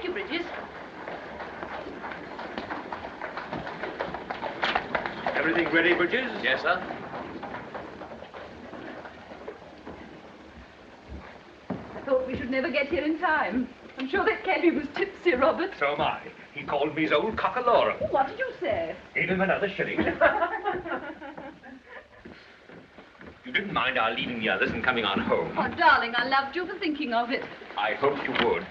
you, Bridges. Everything ready, Bridges? Yes, sir. I thought we should never get here in time. I'm sure that cabby was tipsy, Robert. So am I. He called me his old cockalorum. Oh, what did you say? Gave him another shilling. You didn't mind our leaving the others and coming on home. Oh, darling, I loved you for thinking of it. I hoped you would.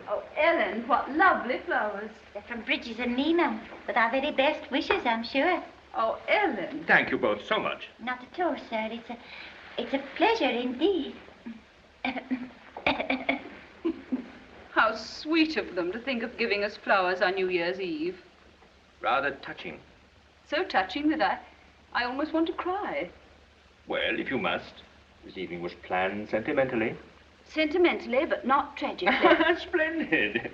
Oh, Ellen, what lovely flowers. They're from Bridges and me, ma'am. With our very best wishes, I'm sure. Oh, Ellen. Thank you both so much. Not at all, sir. It's a pleasure indeed. How sweet of them to think of giving us flowers on New Year's Eve. Rather touching. So touching that I almost want to cry. Well, if you must. This evening was planned sentimentally. Sentimentally, but not tragically. Splendid.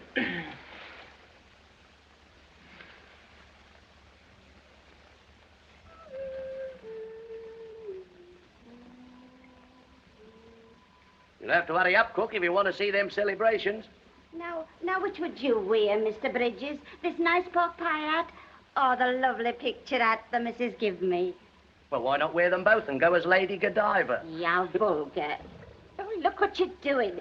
You'll have to hurry up, Cook, if you want to see them celebrations. Now, which would you wear, Mr. Bridges? This nice pork pie hat or the lovely picture hat the missus give me? Well, why not wear them both and go as Lady Godiva? Yeah, vulgar. Oh, look what you're doing.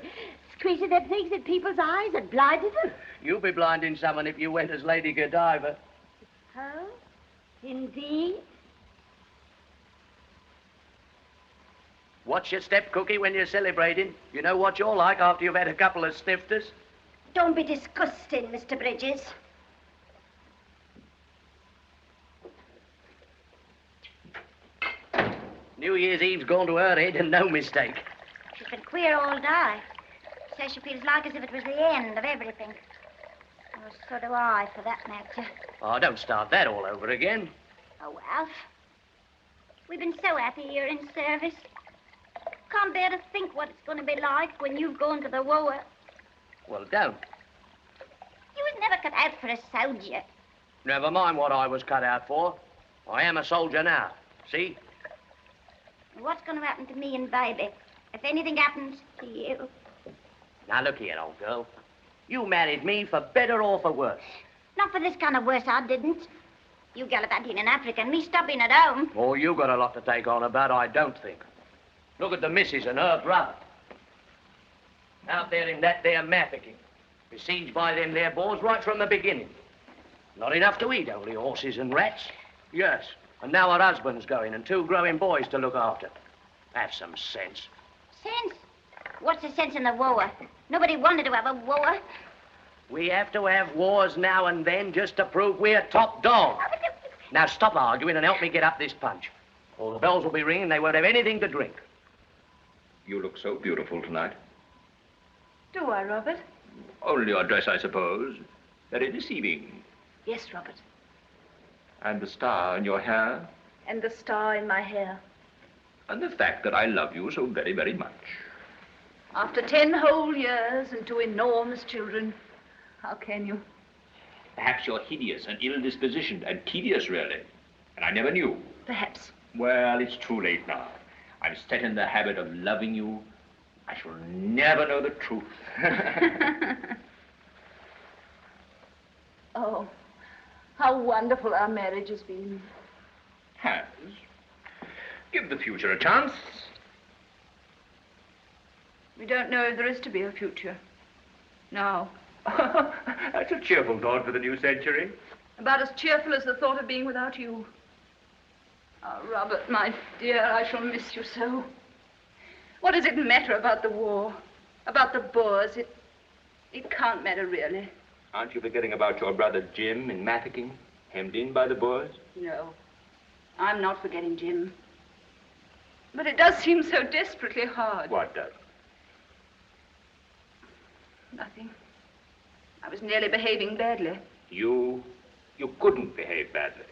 Squeezing them things in people's eyes and blinding them. You'd be blinding someone if you went as Lady Godiva. Oh, indeed? Watch your step, Cookie, when you're celebrating. You know what you're like after you've had a couple of snifters. Don't be disgusting, Mr. Bridges. New Year's Eve's gone to her head, and no mistake. She's been queer all day. Says she feels like as if it was the end of everything. Oh, so do I, for that matter. Oh, don't start that all over again. Oh, Alf. We've been so happy here in service. Can't bear to think what it's going to be like when you've gone to the war. Well, don't. You was never cut out for a soldier. Never mind what I was cut out for. I am a soldier now. See? What's going to happen to me and baby if anything happens to you? Now, look here, old girl. You married me for better or for worse. Not for this kind of worse, I didn't. You gallivanting in Africa and me stopping at home. Oh, you got a lot to take on about, I don't think. Look at the missus and her brother. Out there in that there Mafeking. Besieged by them there Boers right from the beginning. Not enough to eat, only horses and rats. Yes, and now her husband's going and 2 growing boys to look after. Have some sense. Sense? What's the sense in the war? Nobody wanted to have a war. We have to have wars now and then just to prove we're top dog. Now stop arguing and help me get up this punch. Or the bells will be ringing and they won't have anything to drink. You look so beautiful tonight. Do I, Robert? Only your dress, I suppose. Very deceiving. Yes, Robert. And the star in your hair. And the star in my hair. And the fact that I love you so very, very much. After 10 whole years and 2 enormous children, how can you? Perhaps you're hideous and ill-dispositioned and tedious, really. And I never knew. Perhaps. Well, it's too late now. I'm set in the habit of loving you. I shall never know the truth. Oh, how wonderful our marriage has been. Has. Give the future a chance. We don't know if there is to be a future. No. That's a cheerful thought for the new century. About as cheerful as the thought of being without you. Oh, Robert, my dear, I shall miss you so. What does it matter about the war? About the Boers? It can't matter, really. Aren't you forgetting about your brother Jim in Mafeking, hemmed in by the Boers? No, I'm not forgetting Jim. But it does seem so desperately hard. What does? Nothing. I was nearly behaving badly. You couldn't behave badly.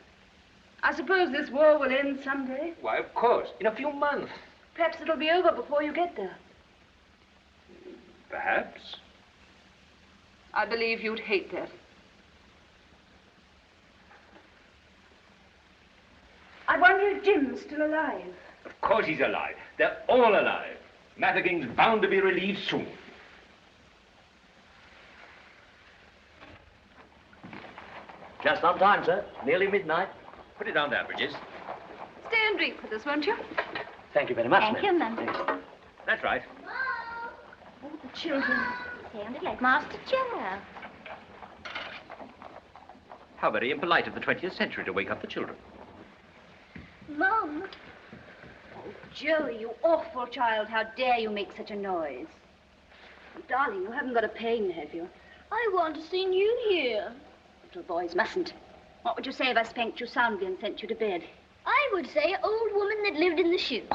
I suppose this war will end someday. Why, of course, in a few months. Perhaps it'll be over before you get there. Perhaps. I believe you'd hate that. I wonder if Jim's still alive. Of course he's alive. They're all alive. Mafeking's bound to be relieved soon. Just on time, sir. Nearly midnight. Put it down there, Bridges. Stay and drink with us, won't you? Thank you very much, Thank you, ma'am. That's right. Oh, the children. Sounded like Master Joe. How very impolite of the 20th century to wake up the children. Mum. Oh, Joey, you awful child. How dare you make such a noise? Oh, darling, you haven't got a pain, have you? I want to see you here. Little boys mustn't. What would you say if I spanked you soundly and sent you to bed? I would say old woman that lived in the shoes.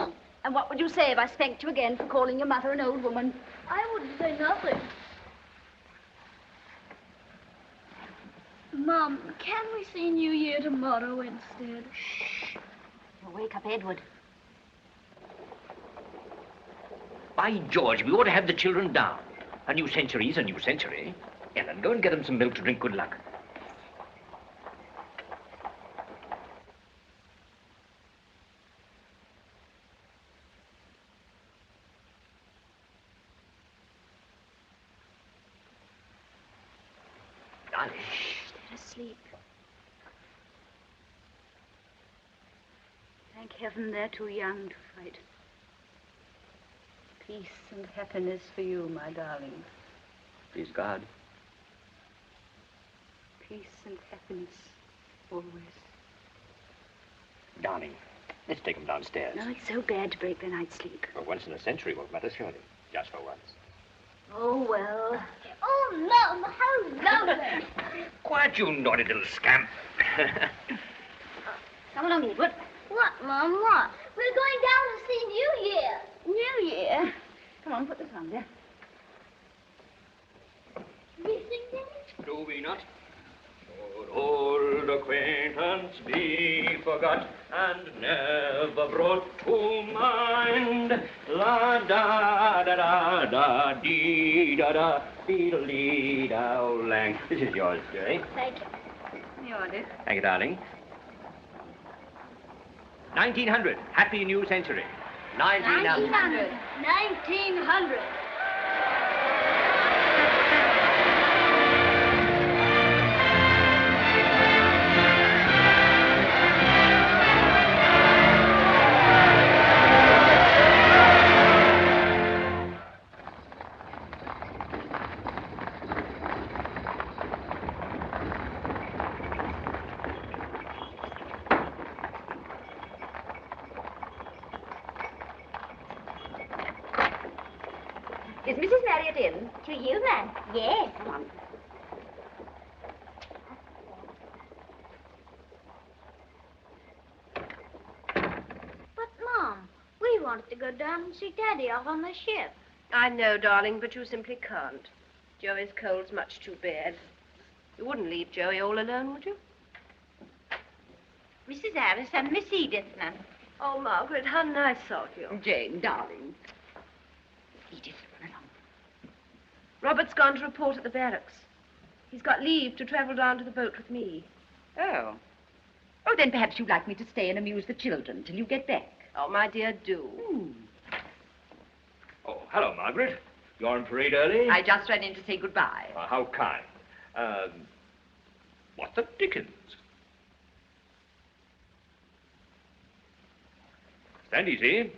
And what would you say if I spanked you again for calling your mother an old woman? I wouldn't say nothing. Mum, can we see New Year tomorrow instead? Shh. You'll wake up Edward. By George, we ought to have the children down. A new century's a new century. Ellen, go and get them some milk to drink good luck. Darling. They're asleep. Thank heaven they're too young to fight. Peace and happiness for you, my darling. Please God. Peace and happiness, always. Darling, let's take them downstairs. No, it's so bad to break their night's sleep. For once in a century won't matter, surely. Just for once. Oh, well. Oh, Mum, how lovely. Quiet, you naughty little scamp. Come along, Edward. What, Mum, what? We're going down to see New Year. New Year. Come on, put this on there. We sing this? Do we not? Should old acquaintance be forgot and never brought to mind? La da da da da dee da da dee dee da lang. This is yours, Jerry. Thank you. Here, dear. Thank you, darling. 1900. Happy New Century. 1900. 1900. Is Mrs. Marriott in? To you, ma'am. Yes. Come on. But, Mom, we wanted to go down and see Daddy off on the ship. I know, darling, but you simply can't. Joey's cold's much too bad. You wouldn't leave Joey all alone, would you? Mrs. Harris and Miss Edith, ma'am. Oh, Margaret, how nice of you. Jane, darling. Edith, run along. Robert's gone to report at the barracks. He's got leave to travel down to the boat with me. Oh. Oh, then perhaps you'd like me to stay and amuse the children till you get back. Oh, my dear, do. Oh, hello, Margaret. You're on parade early? I just ran in to say goodbye. How kind. What the dickens? Stand easy.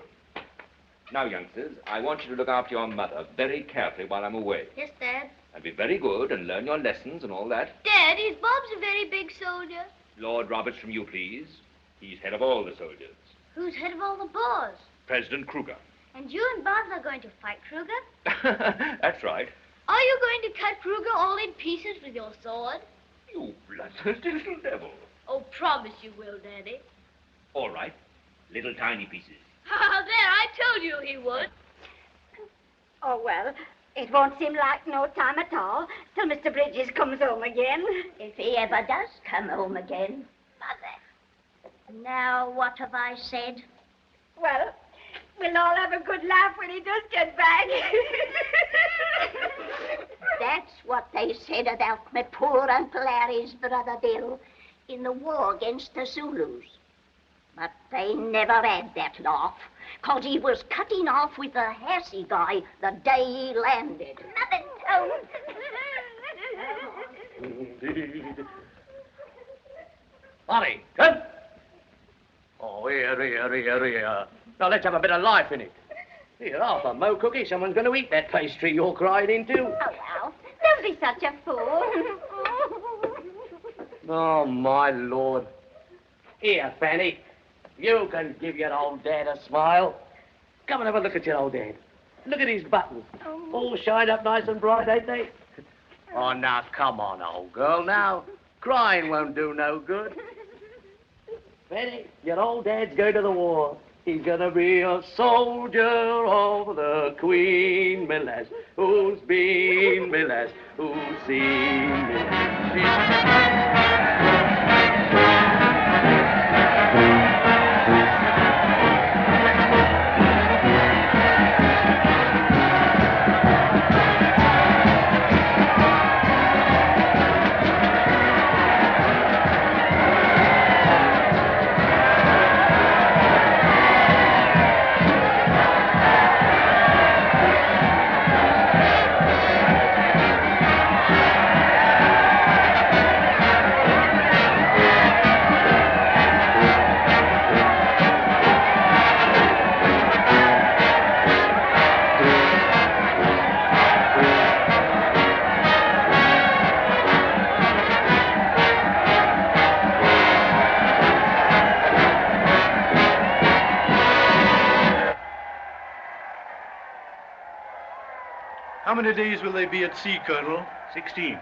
Now, youngsters, I want you to look after your mother very carefully while I'm away. Yes, Dad. And be very good and learn your lessons and all that. Dad, is Bob's a very big soldier? Lord Roberts from you, please. He's head of all the soldiers. Who's head of all the boys? President Kruger. And you and Bob are going to fight Kruger? That's right. Are you going to cut Kruger all in pieces with your sword? You bloodthirsty little devil. Oh, promise you will, Daddy. All right. Little tiny pieces. Ah, there, I told you he would. Oh, well, it won't seem like no time at all till Mr. Bridges comes home again. If he ever does come home again. Mother. Now, what have I said? Well, we'll all have a good laugh when he does get back. That's what they said about my poor Uncle Harry's brother Bill in the war against the Zulus. But they never had that laugh, 'cause he was cutting off with a Hassy guy the day he landed. Mother, don't. Indeed. Ollie, good. Oh, here. Now, let's have a bit of life in it. Here, half a mo cookie. Someone's going to eat that pastry you're crying into. Oh, well, don't be such a fool. Oh, my Lord. Here, Fanny. You can give your old dad a smile. Come and have a look at your old dad. Look at his buttons. All shined up nice and bright, ain't they? Oh, now, come on, old girl, now. Crying won't do no good. Fanny, your old dad's going to the war. He's gonna be a soldier of the Queen, me lass. Who's been, me lass? Who's seen, me lass? How many days will they be at sea, Colonel? 16.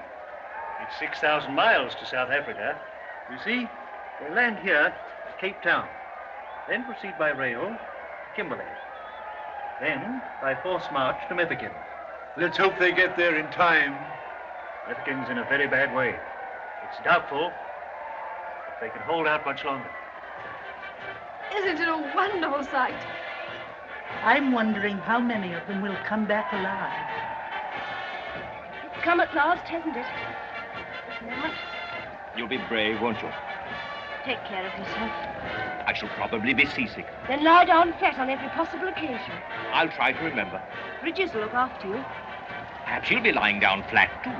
It's 6,000 miles to South Africa. You see, they land here at Cape Town, then proceed by rail to Kimberley, then by forced march to Mafeking. Let's hope they get there in time. Mafeking's in a very bad way. It's doubtful if they can hold out much longer. Isn't it a wonderful sight? I'm wondering how many of them will come back alive. It's come at last, hasn't it? What? You'll be brave, won't you? Take care of yourself. I shall probably be seasick. Then lie down flat on every possible occasion. I'll try to remember. Bridges will look after you. Perhaps she'll be lying down flat, too.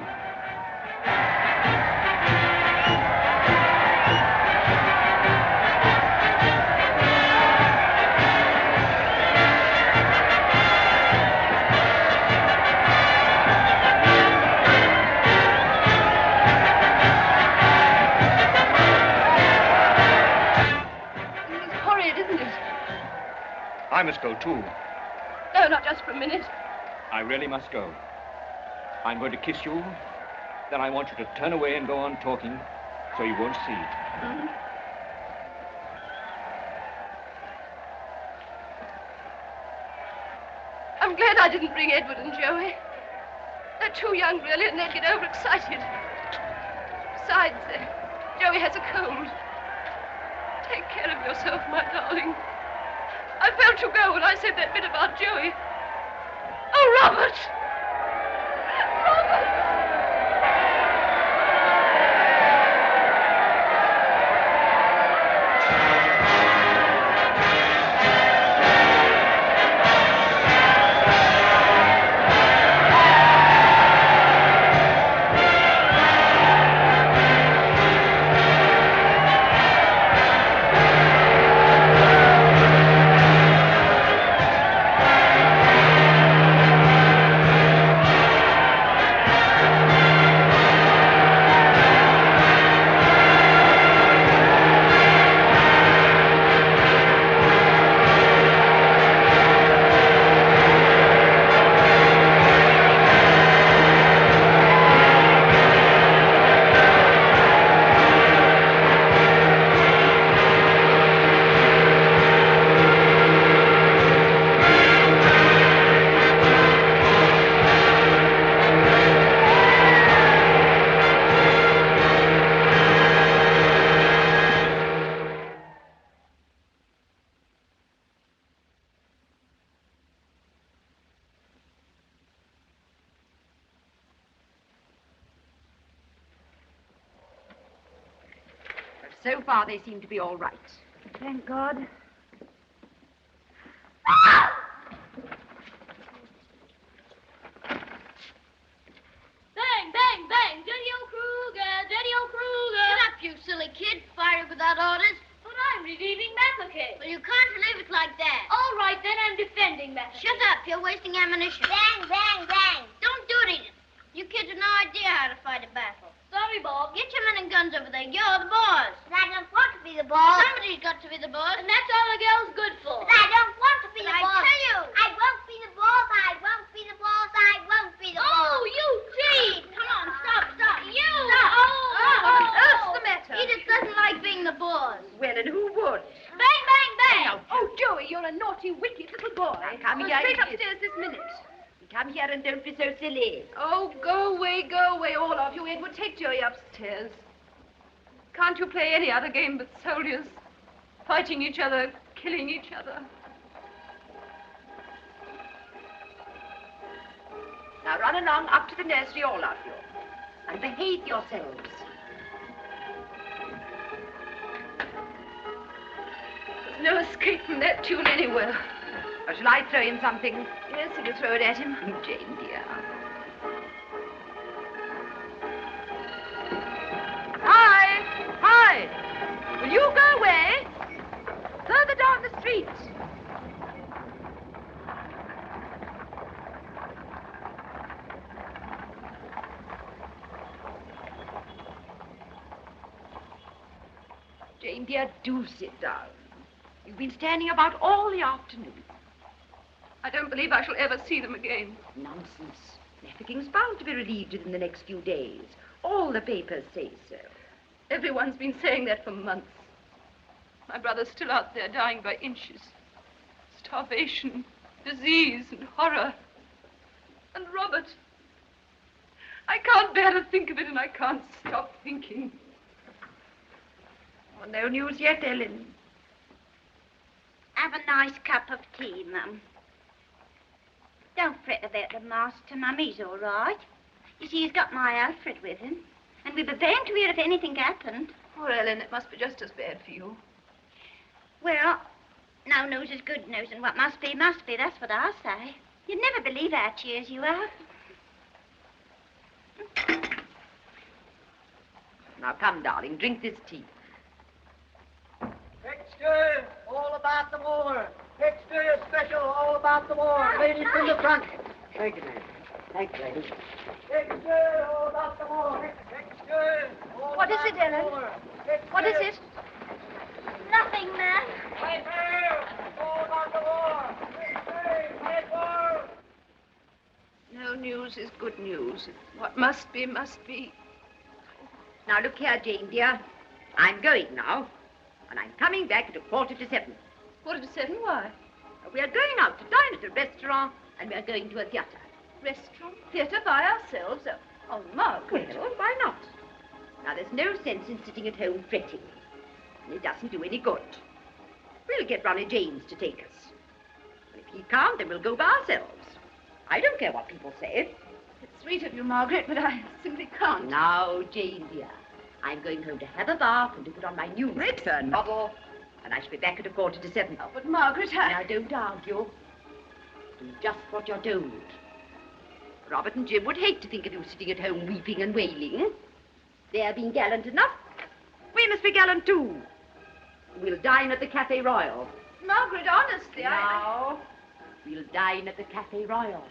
I must go, too. No, not just for a minute. I really must go. I'm going to kiss you. Then I want you to turn away and go on talking so you won't see. Mm-hmm. I'm glad I didn't bring Edward and Joey. They're too young, really, and they'd get overexcited. Besides, Joey has a cold. Take care of yourself, my darling. I felt you go when I said that bit about Joey. Oh, Robert! Robert! So far, they seem to be all right. Thank God. Bang, bang, bang! Dirty old Kruger! Dirty old Kruger! Shut up, you silly kid. Fire a without orders. But I'm relieving Cavalcade. Well, you can't leave it like that. All right, then I'm defending Cavalcade. Shut up. You're wasting ammunition. Bang, bang, bang. Don't do it, Edith. You kids have no idea how to fight a battle. Sorry, Bob. Get your men and guns over there. You're the boss. But I don't want to be the boss. Somebody's got to be the boss. And that's all a girl's good for. But I don't want to be the I boss. tell you. I won't be the boss. I won't be the boss. I won't be the boss. Oh, you cheat! Come on, stop. You! Stop. Oh, What on earth's the matter? Edith doesn't like being the boss. Well, and who would? Bang, bang, bang! Oh, Joey, you're a naughty, wicked little boy. Come Go here, straight idiot. upstairs this minute. Come here and don't be so silly. Oh, go away, all of you. Edward, take Joey upstairs. Can't you play any other game but soldiers? Fighting each other, killing each other. Now run along up to the nursery, all of you, and behave yourselves. There's no escape from that tune anywhere. Or shall I throw him something? Yes, you throw it at him. Jane, dear. Hi! Will you go away? Further down the street. Jane, dear, do sit down. You've been standing about all the afternoon. I don't believe I shall ever see them again. Nonsense. Mafecking's bound to be relieved within the next few days. All the papers say so. Everyone's been saying that for months. My brother's still out there dying by inches. Starvation, disease, and horror. And Robert. I can't bear to think of it, and I can't stop thinking. Oh, no news yet, Ellen. Have a nice cup of tea, Mum. Don't fret about the master, Mum. He's all right. You see, he's got my Alfred with him. And we were bound to hear if anything happened. Poor Ellen, it must be just as bad for you. Well, no news is good news, and what must be, that's what I say. You'd never believe how cheers you are. Now come, darling, drink this tea. Extra, all about the war. Extra special, all about the war. Ladies from the front. Thank you, ma'am. Thank you, ladies. Extra, all about the war. Extra, all What is about it, the Ellen? war. Extra. What is it? Nothing, Mum. Right there, all about the war. Extra, right war. No news is good news. What must be, must be. Now, look here, Jane, dear. I'm going now, and I'm coming back at 7:15. 7:45, why? We are going out to dine at a restaurant, and we are going to a theatre. Restaurant, theatre by ourselves? Oh, Margaret. Well, why not? Now, there's no sense in sitting at home fretting. And it doesn't do any good. We'll get Ronnie James to take us. And if he can't, then we'll go by ourselves. I don't care what people say. It's sweet of you, Margaret, but I simply can't. Now, Jane, dear, I'm going home to have a bath and to put on my new Redfern model, and I shall be back at 7:15. Oh, but Margaret, Now, don't argue. Do just what you're told. Robert and Jim would hate to think of you sitting at home weeping and wailing. They're being gallant enough. We must be gallant, too. We'll dine at the Café Royal. Margaret, honestly, Now, we'll dine at the Café Royal.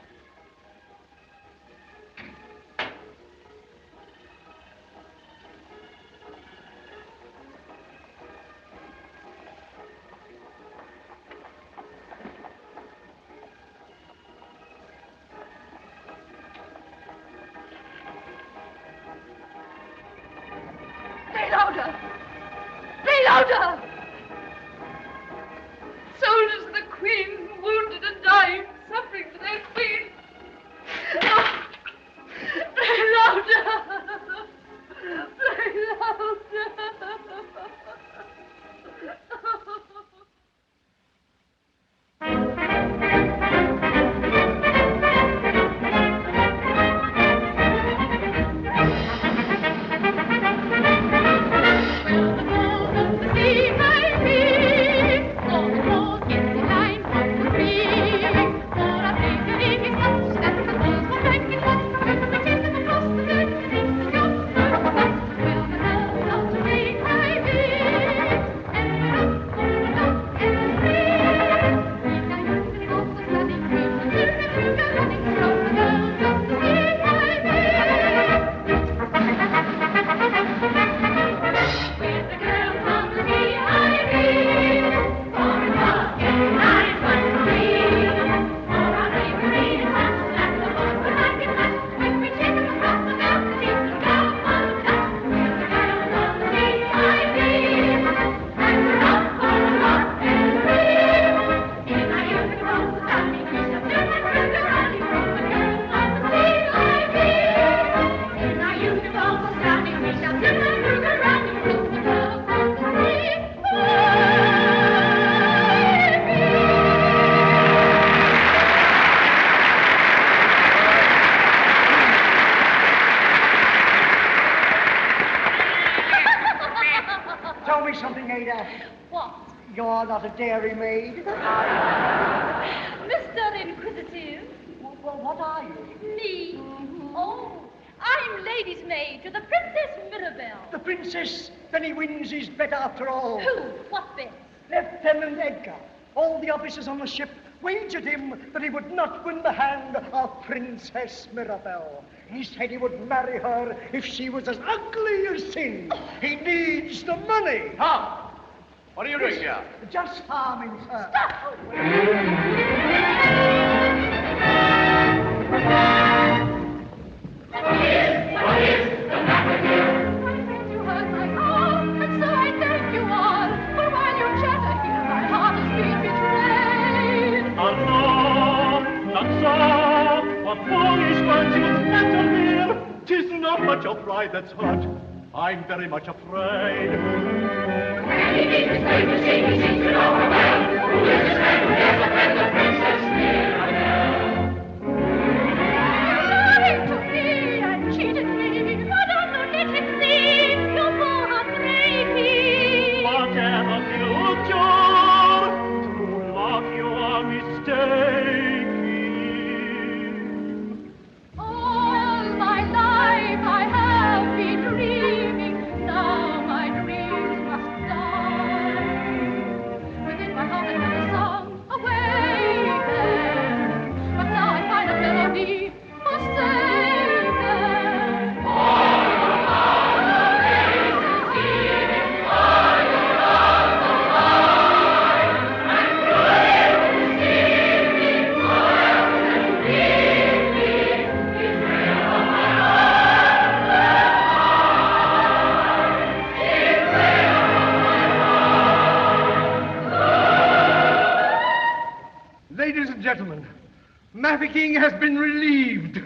Play louder! Play louder! Soldiers of the Queen, wounded and dying, suffering for their Queen. try something, Ada. What? You're not a dairy maid. Mr. Inquisitive. Well, what are you? Me. Oh, I'm lady's maid to the Princess Mirabelle. The princess. Then he wins his bet after all. Who? What bet? Lieutenant Edgar. All the officers on the ship wagered him that he would not win the hand of Princess Mirabelle. He said he would marry her if she was as ugly as sin. He needs the money. Tom, what are you doing here? Just farming, sir. Stop! What is the matter here? My friend, you hurt my heart, and so I thank you all. For while you chatter here, my heart is being betrayed. No, not so. What foolish words you flatter here. 'Tis not much of pride that's hurt. I'm very much afraid. Many people say the same secret all around. Who is this man who dares offend the Princess Mirabelle? Lying to me and cheated me. Madame, don't let him see. You bore her breaking. Whatever future, true love you are mistaken. All my life I have been dreaming. Now my dreams must die. Within my heart I have a song awakened, but now I find a melody forsaken. Ladies and gentlemen, Mafeking has been relieved.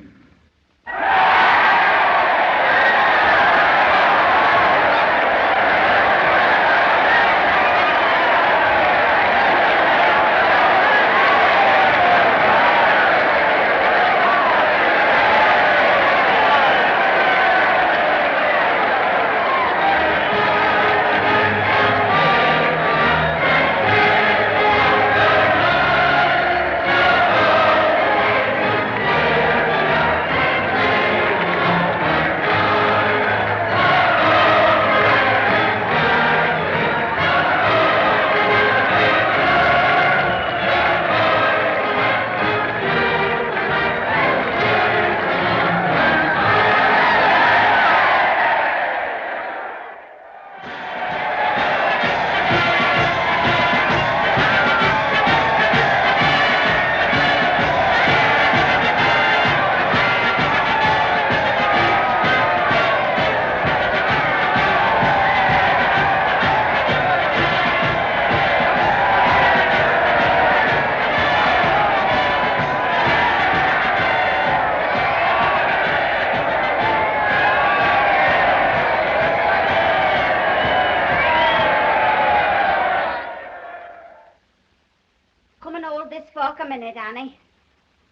Come and hold this fork a minute, Annie.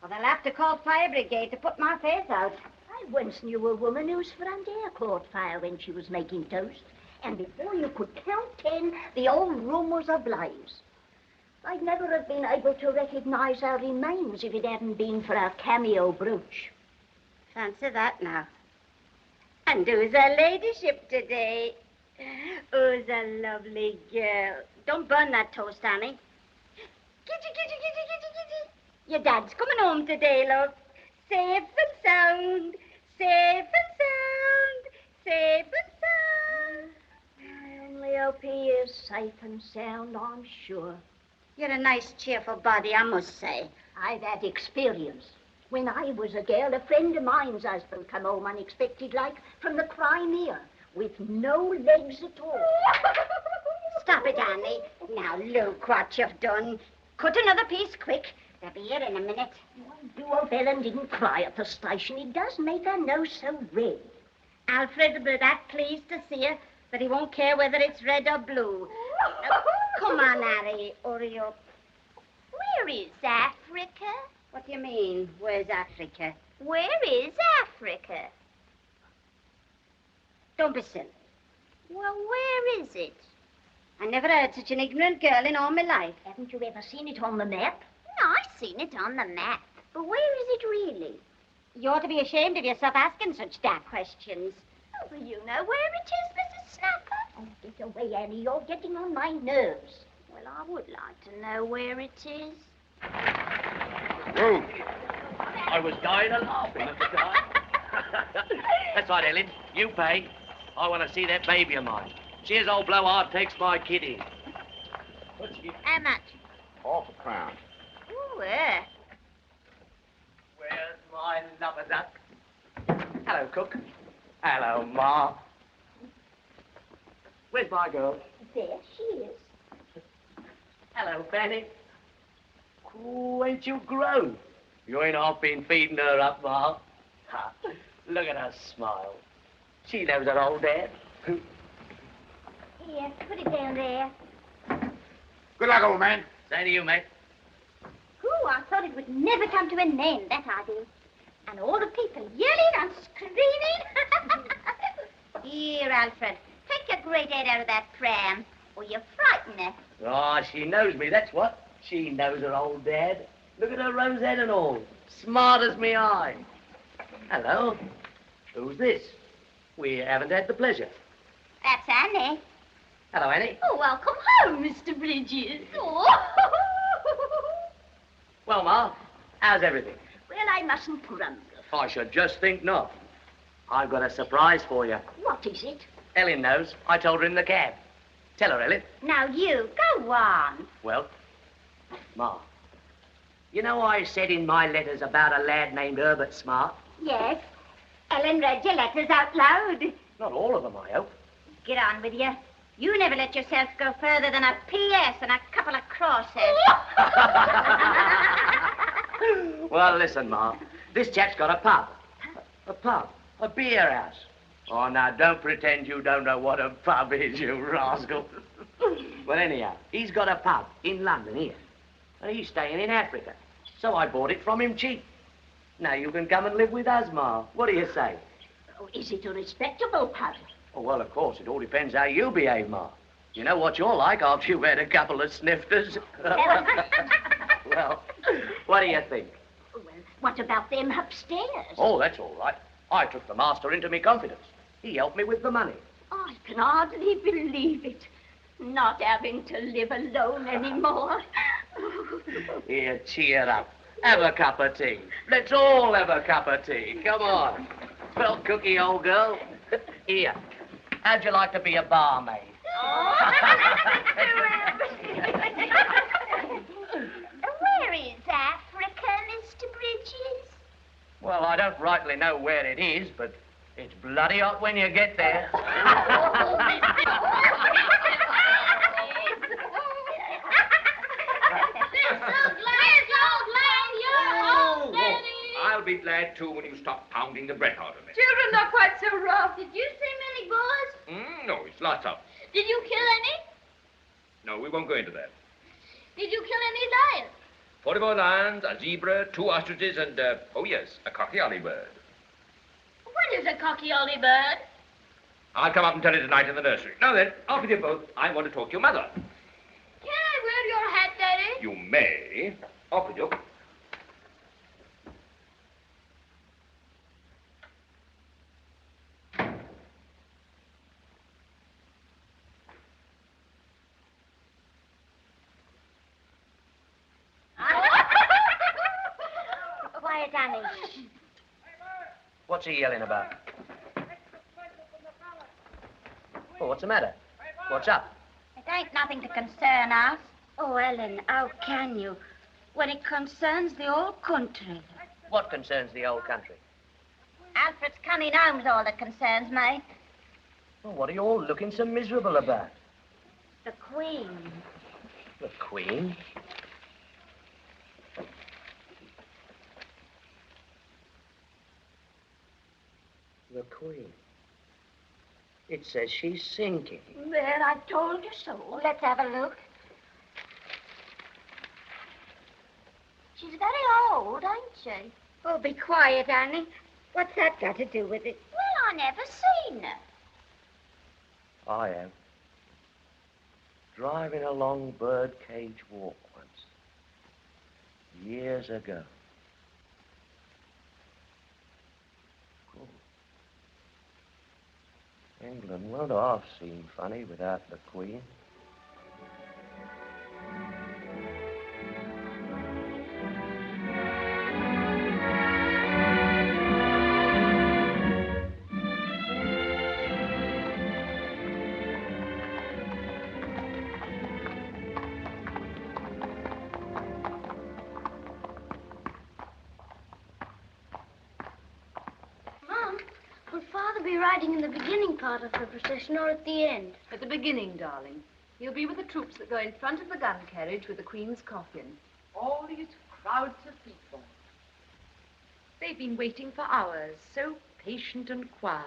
Or they'll have to call fire brigade to put my face out. I once knew a woman whose front hair caught fire when she was making toast. And before you could count 10, the old room was ablaze. I'd never have been able to recognize our remains if it hadn't been for our cameo brooch. Fancy that now. And who's her ladyship today? Who's a lovely girl. Don't burn that toast, Annie. Kitty, kitty, kitty, kitty, kitty. Your dad's coming home today, love. Safe and sound. Safe and sound. Safe and sound. I only hope he is safe and sound, I'm sure. You're a nice, cheerful body, I must say. I've had experience. When I was a girl, a friend of mine's husband come home unexpected like from the Crimea with no legs at all. Stop it, Annie. Now look what you've done. Cut another piece quick. They'll be here in a minute. I do hope Ellen didn't cry at the station. It does make her nose so red. Alfred will be that pleased to see her that he won't care whether it's red or blue. Now, come on, Harry, hurry up. Where is Africa? What do you mean, where's Africa? Where is Africa? Don't be silly. Well, where is it? I never heard such an ignorant girl in all my life. Haven't you ever seen it on the map? No, I've seen it on the map. But where is it really? You ought to be ashamed of yourself asking such daft questions. Oh, well, you know where it is, Mrs. Snapper. Oh, get away, Annie. You're getting on my nerves. Well, I would like to know where it is. Whoa. I was dying of laughing at the time. That's right, Ellen. You pay. I want to see that baby of mine. See as old Blowhard takes my kid in. How much? £half. Ooh, Where's my lover duck? Hello, cook. Hello, Ma. Where's my girl? There she is. Hello, Fanny. Oh, ain't you grown? You ain't half been feeding her up, Ma. Ha, look at her smile. She knows her old dad. Here, put it down there. Good luck, old man. Same to you, mate. Ooh, I thought it would never come to an end, that I did. And all the people yelling and screaming. Here, Alfred, take your great head out of that pram, or you frighten her. Oh, she knows me, that's what. She knows her old dad. Look at her rose head and all. Smart as me eye. Hello. Who's this? We haven't had the pleasure. That's Annie. Hello, Annie. Oh, welcome home, Mr. Bridges. Oh. Well, Ma, how's everything? Well, I mustn't grumble. I should just think not. I've got a surprise for you. What is it? Ellen knows. I told her in the cab. Tell her, Ellen. Now you, go on. Well, Ma, you know I said in my letters about a lad named Herbert Smart? Yes. Ellen read your letters out loud. Not all of them, I hope. Get on with you. You never let yourself go further than a P.S. and a couple of crosses. Well, listen, Ma. This chap's got a pub. A pub. A beer house. Oh, now, don't pretend you don't know what a pub is, you rascal. Well, anyhow, he's got a pub in London here. And he's staying in Africa. So I bought it from him cheap. Now you can come and live with us, Ma. What do you say? Oh, is it a respectable pub? Oh, well, of course, it all depends how you behave, Ma. You know what you're like after you've had a couple of snifters. Well, what do you think? Well, what about them upstairs? Oh, that's all right. I took the master into me confidence. He helped me with the money. I can hardly believe it. Not having to live alone anymore. Here, cheer up. Have a cup of tea. Let's all have a cup of tea. Come on. Well, Cookie, old girl. Here. How'd you like to be a barmaid? Where is Africa, Mr. Bridges? Well, I don't rightly know where it is, but it's bloody hot when you get there. I'll be glad, too, when you stop pounding the breath out of me. Children, not quite so rough. Did you see many boars? No, it's lots of. Did you kill any? No, we won't go into that. Did you kill any lions? 44 lions, a zebra, 2 ostriches, and, oh yes, a cocky bird. What is a cocky-olly bird? I'll come up and tell you tonight in the nursery. Now then, off with you both. I want to talk to your mother. Can I wear your hat, Daddy? You may. Off with you. Quiet, Annie. What's he yelling about? Oh, what's the matter? What's up? It ain't nothing to concern us. Oh, Ellen, how can you? When it concerns the whole country. What concerns the old country? Alfred's coming home's all that concerns me. Well, what are you all looking so miserable about? The Queen. The Queen? The Queen. It says she's sinking. There, I told you so. Let's have a look. She's very old, ain't she? Oh, be quiet, Annie. What's that got to do with it? Well, I never seen her. I am. driving along Birdcage Walk once, years ago. England won't half seem funny without the Queen. Riding in the beginning part of the procession or at the end? At the beginning, darling. He'll be with the troops that go in front of the gun carriage with the Queen's coffin. All these crowds of people. They've been waiting for hours, so patient and quiet.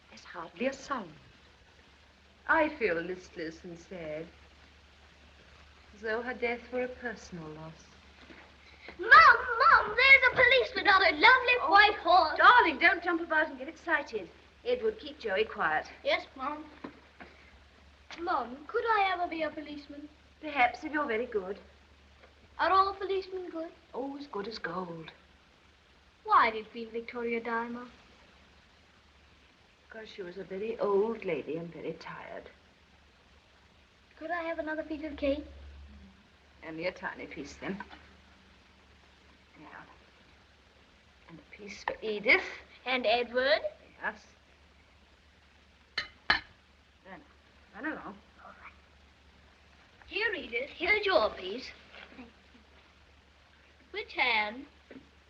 There's hardly a sound. I feel listless and sad, as though her death were a personal loss. Mom, there's a policeman on a lovely white horse. Darling, don't jump about and get excited. Edward, keep Joey quiet. Yes, Mom. Mom, could I ever be a policeman? Perhaps, if you're very good. Are all policemen good? Oh, as good as gold. Why did Queen Victoria die, Mom? Because she was a very old lady and very tired. Could I have another piece of cake? Only a tiny piece, then. And a piece for Edith. And Edward. Yes. Then, run along. All right. Here, Edith, here's your piece. Which hand?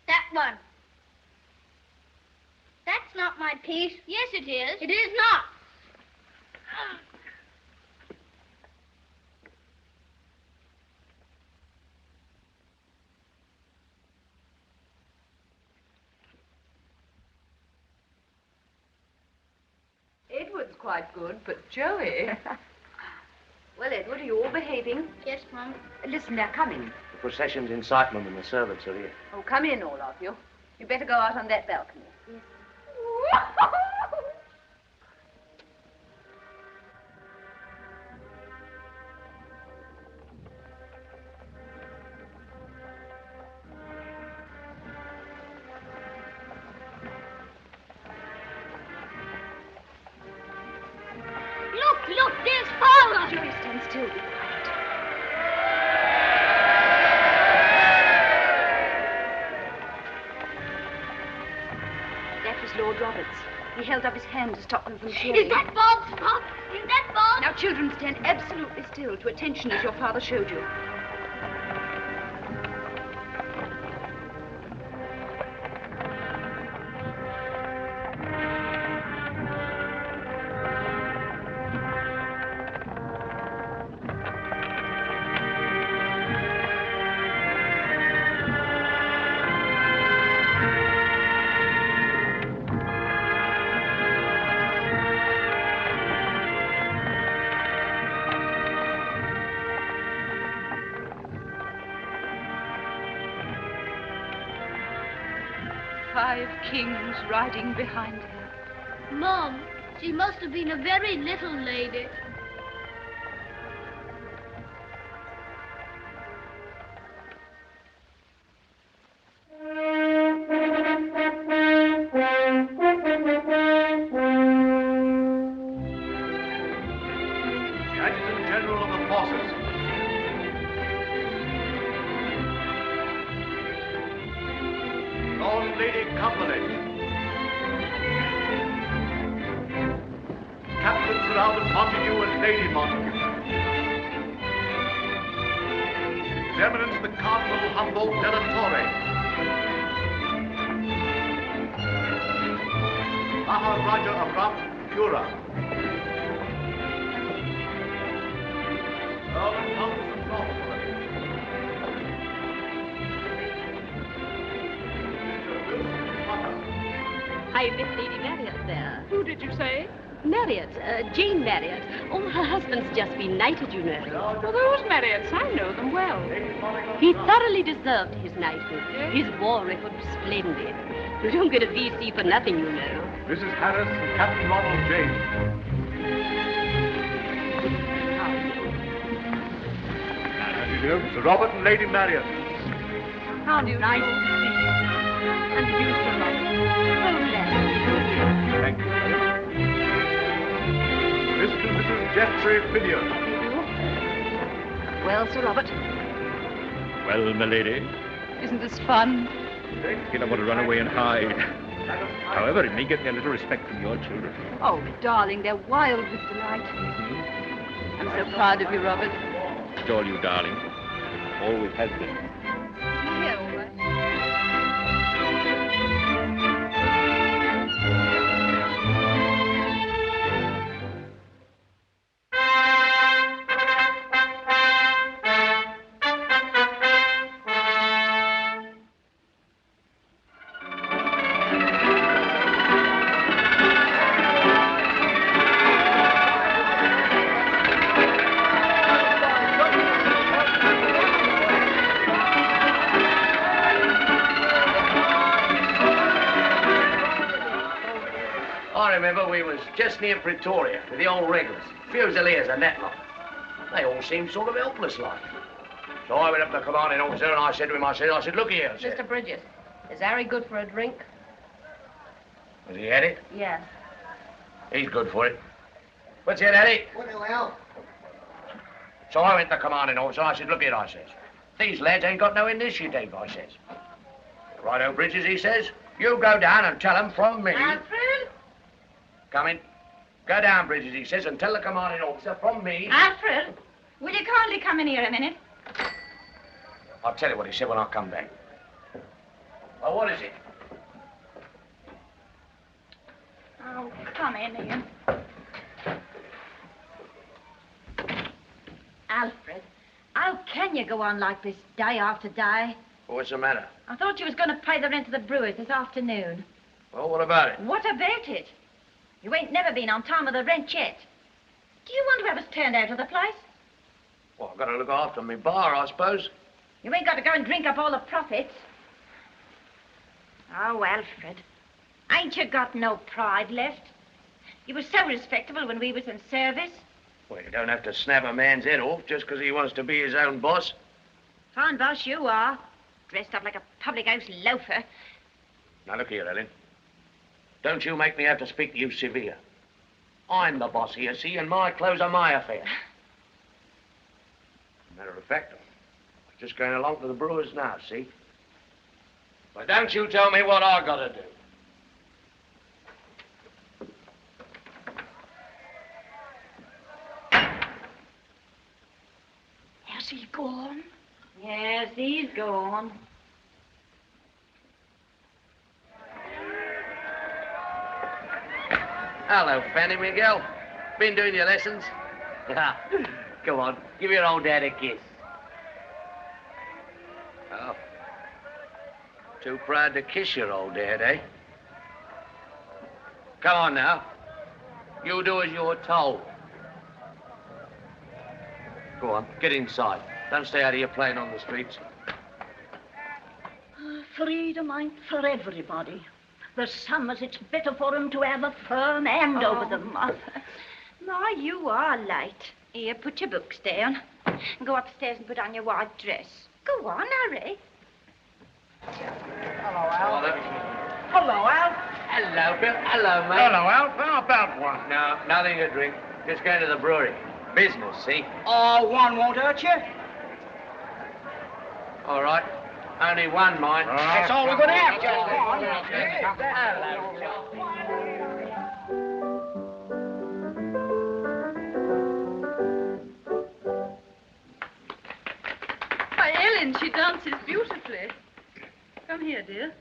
That one. That's not my piece. Yes, it is. It is not. Edward's quite good, but Joey... Well, Edward, are you all behaving? Yes, Mum. Listen, they're coming. The procession's in sight, Mum, and the servants are here. Oh, come in, all of you. You better go out on that balcony. Yes. Look, there's father. Joey, stand still. Be quiet. That was Lord Roberts. He held up his hand to stop them from cheering. Is that Bob's pop? Is that Bob? Now, children, stand absolutely still to attention as your father showed you. Kings riding behind her. Mom, she must have been a very little lady. The Adjutant General of the Forces. Lord and Lady Cumberland. Captain Sir Albert Montague and Lady Montague. His Eminence the Cardinal Humboldt della Torre. Maharaja of Rampura. Earl and Countess of Northumberland. I met Lady Marriott there. Who did you say? Marriott, Jane Marriott. Oh, her husband's just been knighted, you know. Well, those Marriotts, I know them well. He thoroughly deserved his knighthood. His war record was splendid. You don't get a VC for nothing, you know. Mrs. Harris and Captain Ronald James. Silvia. Sir Robert and Lady Marion. How nice to see you. And you, Sir Robert. So glad. Thank you, madam. Mr. and Mrs. Geoffrey Phineas. Well, Sir Robert, Well, my lady, isn't this fun? you don't want to run away and hide. However, it may get me a little respect from your children. Oh, darling, they're wild with delight. I'm so proud of you, Robert. It's all you, darling. Always has been. Yeah, all right. I remember we was just near Pretoria with the old regulars, Fusiliers and that lot. They all seemed sort of helpless like. So I went up to the commanding officer and I said to him, I said, look here, I said. Mr. Bridges, is Harry good for a drink? Has he had it? Yes. He's good for it. What's it, Eddie? Well, So I went to the commanding officer and I said, look here, I says. These lads ain't got no initiative, I says. Righto, Bridges, he says. You go down and tell them from me. Alfred? Come in. Go down, Bridges, he says, and tell the commanding officer from me. Alfred, will you kindly come in here a minute? I'll tell you what he said when I come back. Well, what is it? Oh, come in here. Alfred, how can you go on like this day after day? What's the matter? I thought you was going to pay the rent of the brewers this afternoon. Well, what about it? What about it? You ain't never been on time with the rent yet. Do you want to have us turned out of the place? Well, I've got to look after my bar, I suppose. You ain't got to go and drink up all the profits. Oh, Alfred, ain't you got no pride left? You were so respectable when we was in service. Well, you don't have to snap a man's head off just because he wants to be his own boss. Fine boss you are. Dressed up like a public house loafer. Now, look here, Ellen. Don't you make me have to speak to you severe. I'm the boss here, see, and my clothes are my affair. Matter of fact, I'm just going along to the brewers now, see? But don't you tell me what I gotta do. Has he gone? Yes, he's gone. Hello, Fanny Miguel. Been doing your lessons? Come on, give your old dad a kiss. Oh. Too proud to kiss your old dad, eh? Come on now. You do as you're told. Go on, get inside. Don't stay out here playing on the streets. Freedom ain't for everybody. There's some as it's better for 'em to have a firm hand over them. My, you are late. Here, put your books down. And go upstairs and put on your white dress. Go on, hurry. Hello, Al. Hello, Al. Hello, Bill. Hello, mate. Hello, Al. How about one? No, nothing to drink. Just going to the brewery. Business, see? Oh, one won't hurt you. All right. Only one, mind. That's all we're going to have, just one. Why, Ellen, she dances beautifully. Come here, dear.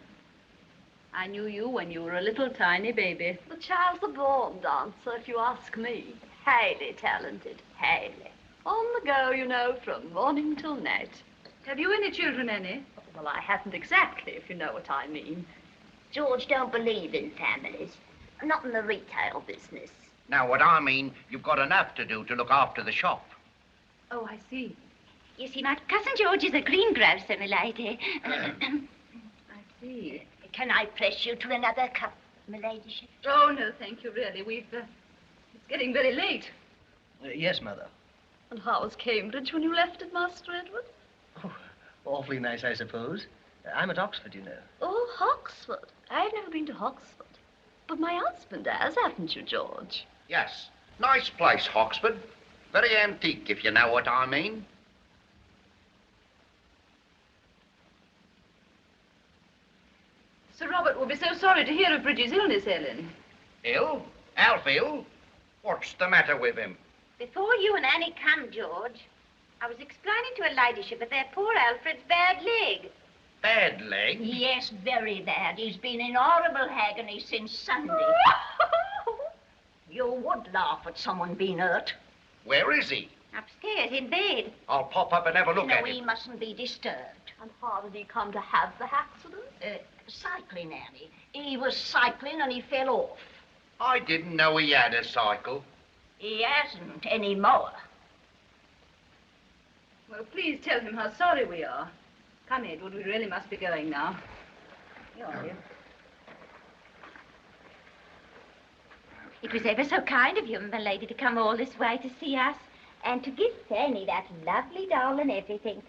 I knew you when you were a little tiny baby. The child's a born dancer, if you ask me. Highly talented, highly. On the go, you know, from morning till night. Have you any children, Annie? Well, I haven't exactly, if you know what I mean. George don't believe in families. Not in the retail business. Now, what I mean, you've got enough to do to look after the shop. Oh, I see. You see, my cousin George is a greengrocer, my lady. I see. Can I press you to another cup, my ladyship? Oh, no, thank you, really. It's getting very late. Yes, Mother. And how was Cambridge when you left it, Master Edward? Oh, awfully nice, I suppose. I'm at Oxford, you know. Oh, Oxford. I've never been to Oxford. But my husband has, haven't you, George? Yes. Nice place, Oxford. Very antique, if you know what I mean. Sir Robert will be so sorry to hear of Bridget's illness, Ellen. Ill? Alf ill? What's the matter with him? Before you and Annie come, George, I was explaining to her ladyship of their poor Alfred's bad leg. Bad leg? Yes, very bad. He's been in horrible agony since Sunday. You would laugh at someone being hurt. Where is he? Upstairs in bed. I'll pop up and have a look at He him. mustn't be disturbed. And how did he come to have the accident? Cycling, Annie. He was cycling and he fell off. I didn't know he had a cycle. He hasn't anymore. Well, please tell him how sorry we are. Come, Edward, we really must be going now. Here are you. It was ever so kind of you, my lady, to come all this way to see us. And to give Fanny that lovely doll and everything.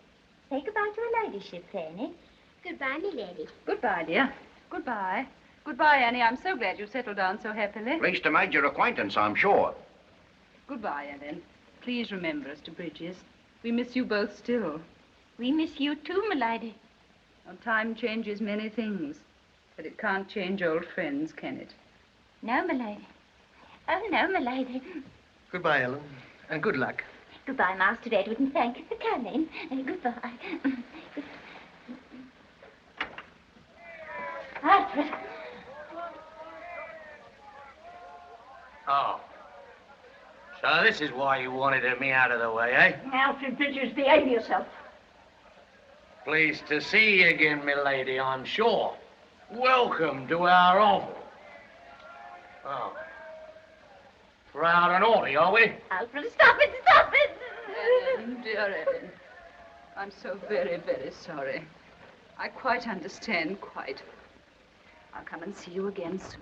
Say goodbye to her ladyship, Fanny. Goodbye, me lady. Goodbye, dear. Goodbye. Goodbye, Annie. I'm so glad you've settled down so happily. Pleased to make your acquaintance, I'm sure. Goodbye, Ellen. Please remember us to Bridges. We miss you both still. We miss you too, my lady. Well, time changes many things, but it can't change old friends, can it? No, my lady. Oh, no, my lady. Goodbye, Ellen, and good luck. Goodbye, Master Edward, and thank you for coming. Goodbye. Alfred. Oh. So this is why you wanted me out of the way, eh? Alfred Bridges, behave yourself. Pleased to see you again, my lady, I'm sure. Welcome to our hovel. Oh. Proud and haughty, are we? Alfred, stop it, stop it! Ellen, dear Ellen. I'm so very, very sorry. I quite understand, quite. I'll come and see you again soon.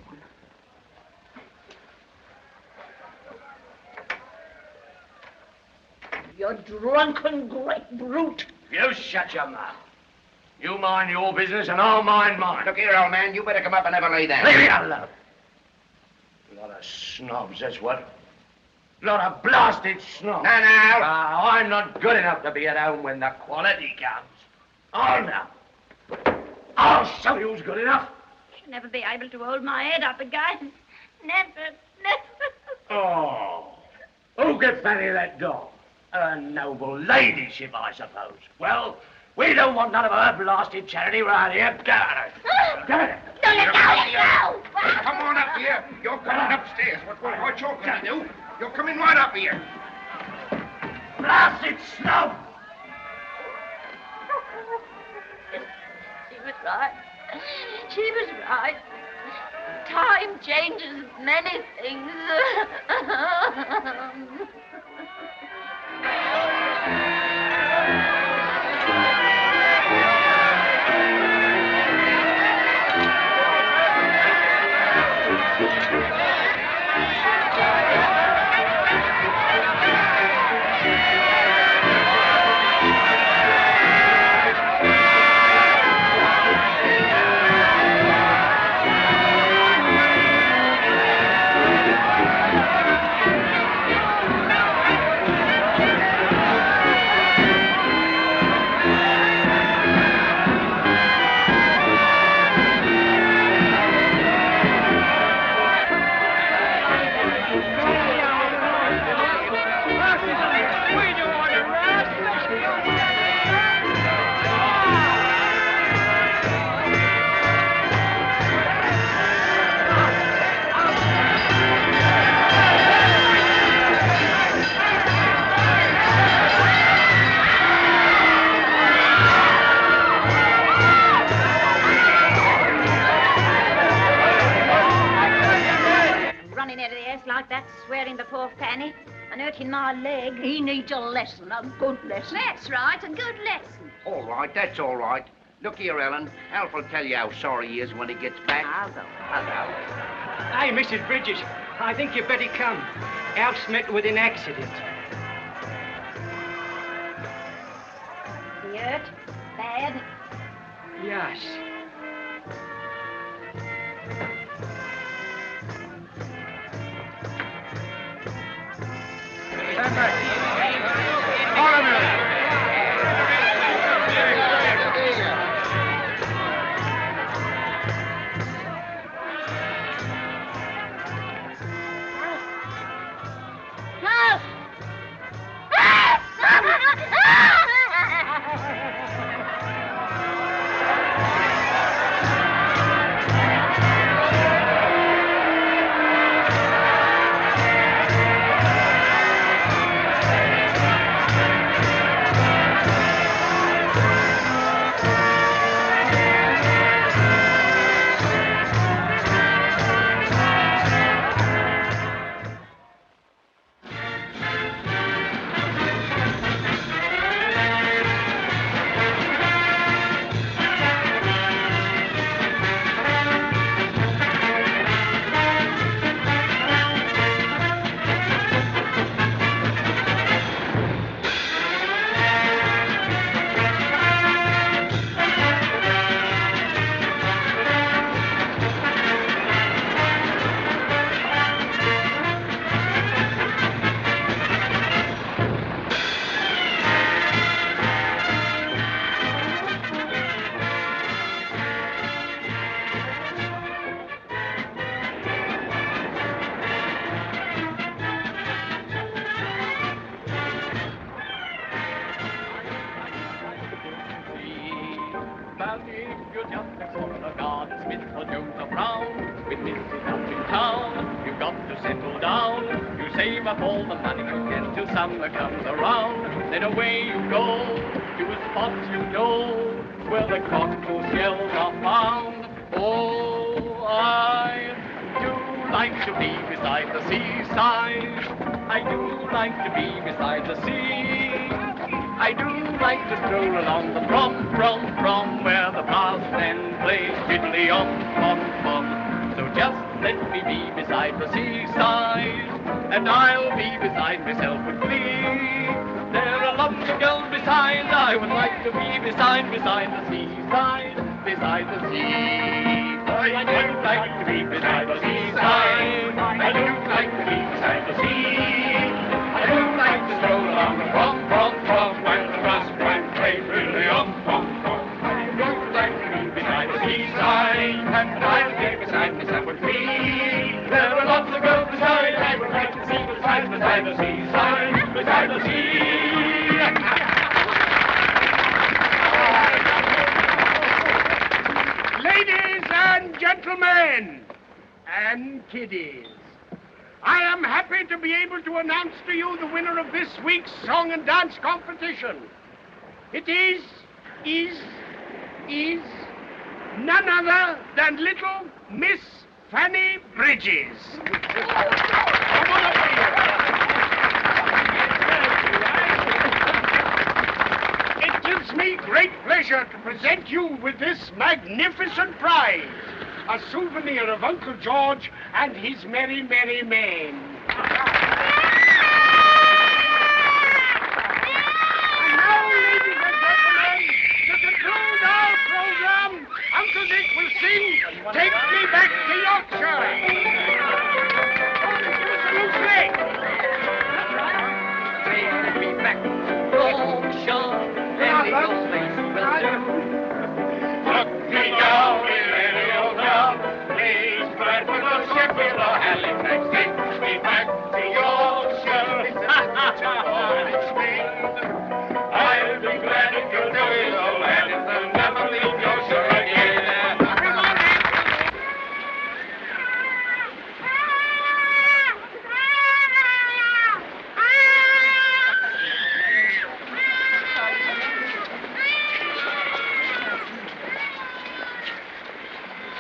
You drunken great brute. You shut your mouth. You mind your business and I'll mind mine. Look here, old man, you better come up and have a lay down. Leave me alone. Lot of snobs, that's what. Lot of blasted snobs. No. I'm not good enough to be at home when the quality comes. Oh, no. I'll show you who's good enough. She'll never be able to hold my head up again. Never, never. Oh. Who could fancy that doll? A noble ladyship, I suppose. Well, we don't want none of her blasted charity round here. Get at her. Get at her. No, let go. Come on up here. You're coming upstairs. What you're going to do? You're coming right up here. Blasted snub! She was right. She was right. Time changes many things. Like that, swearing before Fanny and hurting my leg. He needs a lesson, a good lesson. That's right, a good lesson. All right, that's all right. Look here, Ellen. Alf will tell you how sorry he is when he gets back. I'll go. Hey, Mrs. Bridges, I think you'd better come. Alf's met with an accident. lad. Yes. Stand back. All of you. All the money you get till summer comes around. Then away you go to a spot you know where the cockle shells are found. Oh, I do like to be beside the seaside. I do like to be beside the sea. I do like to stroll along the from where the brass band plays fiddly-om. So just let me be beside the seaside, and I'll be beside myself with glee. There are lots of girls beside, I would like to be beside the seaside, beside the sea. I do like to be beside the seaside, I do like to be beside the sea. I do like to stroll along the from when the brass band plays fiddly-om. I do like to be beside the seaside, and I'll be beside myself with glee. There are lots of girls beside, I would like to see beside the seaside, beside the sea. Ladies and gentlemen, and kiddies, I am happy to be able to announce to you the winner of this week's song and dance competition. It is none other than little Miss Fanny Bridges. Come on up here. It gives me great pleasure to present you with this magnificent prize, a souvenir of Uncle George and his merry, merry men. And now, ladies and gentlemen, to conclude our program, Uncle Dick will sing Take Me Back to Yorkshire. Take me back to Yorkshire, any old place will do. Put me down in any old town, please, Bradford or Sheffield or Halifax. Take me back to Yorkshire, it's me. I'll be glad if you'll do it, old man, if they'll never leave Yorkshire again.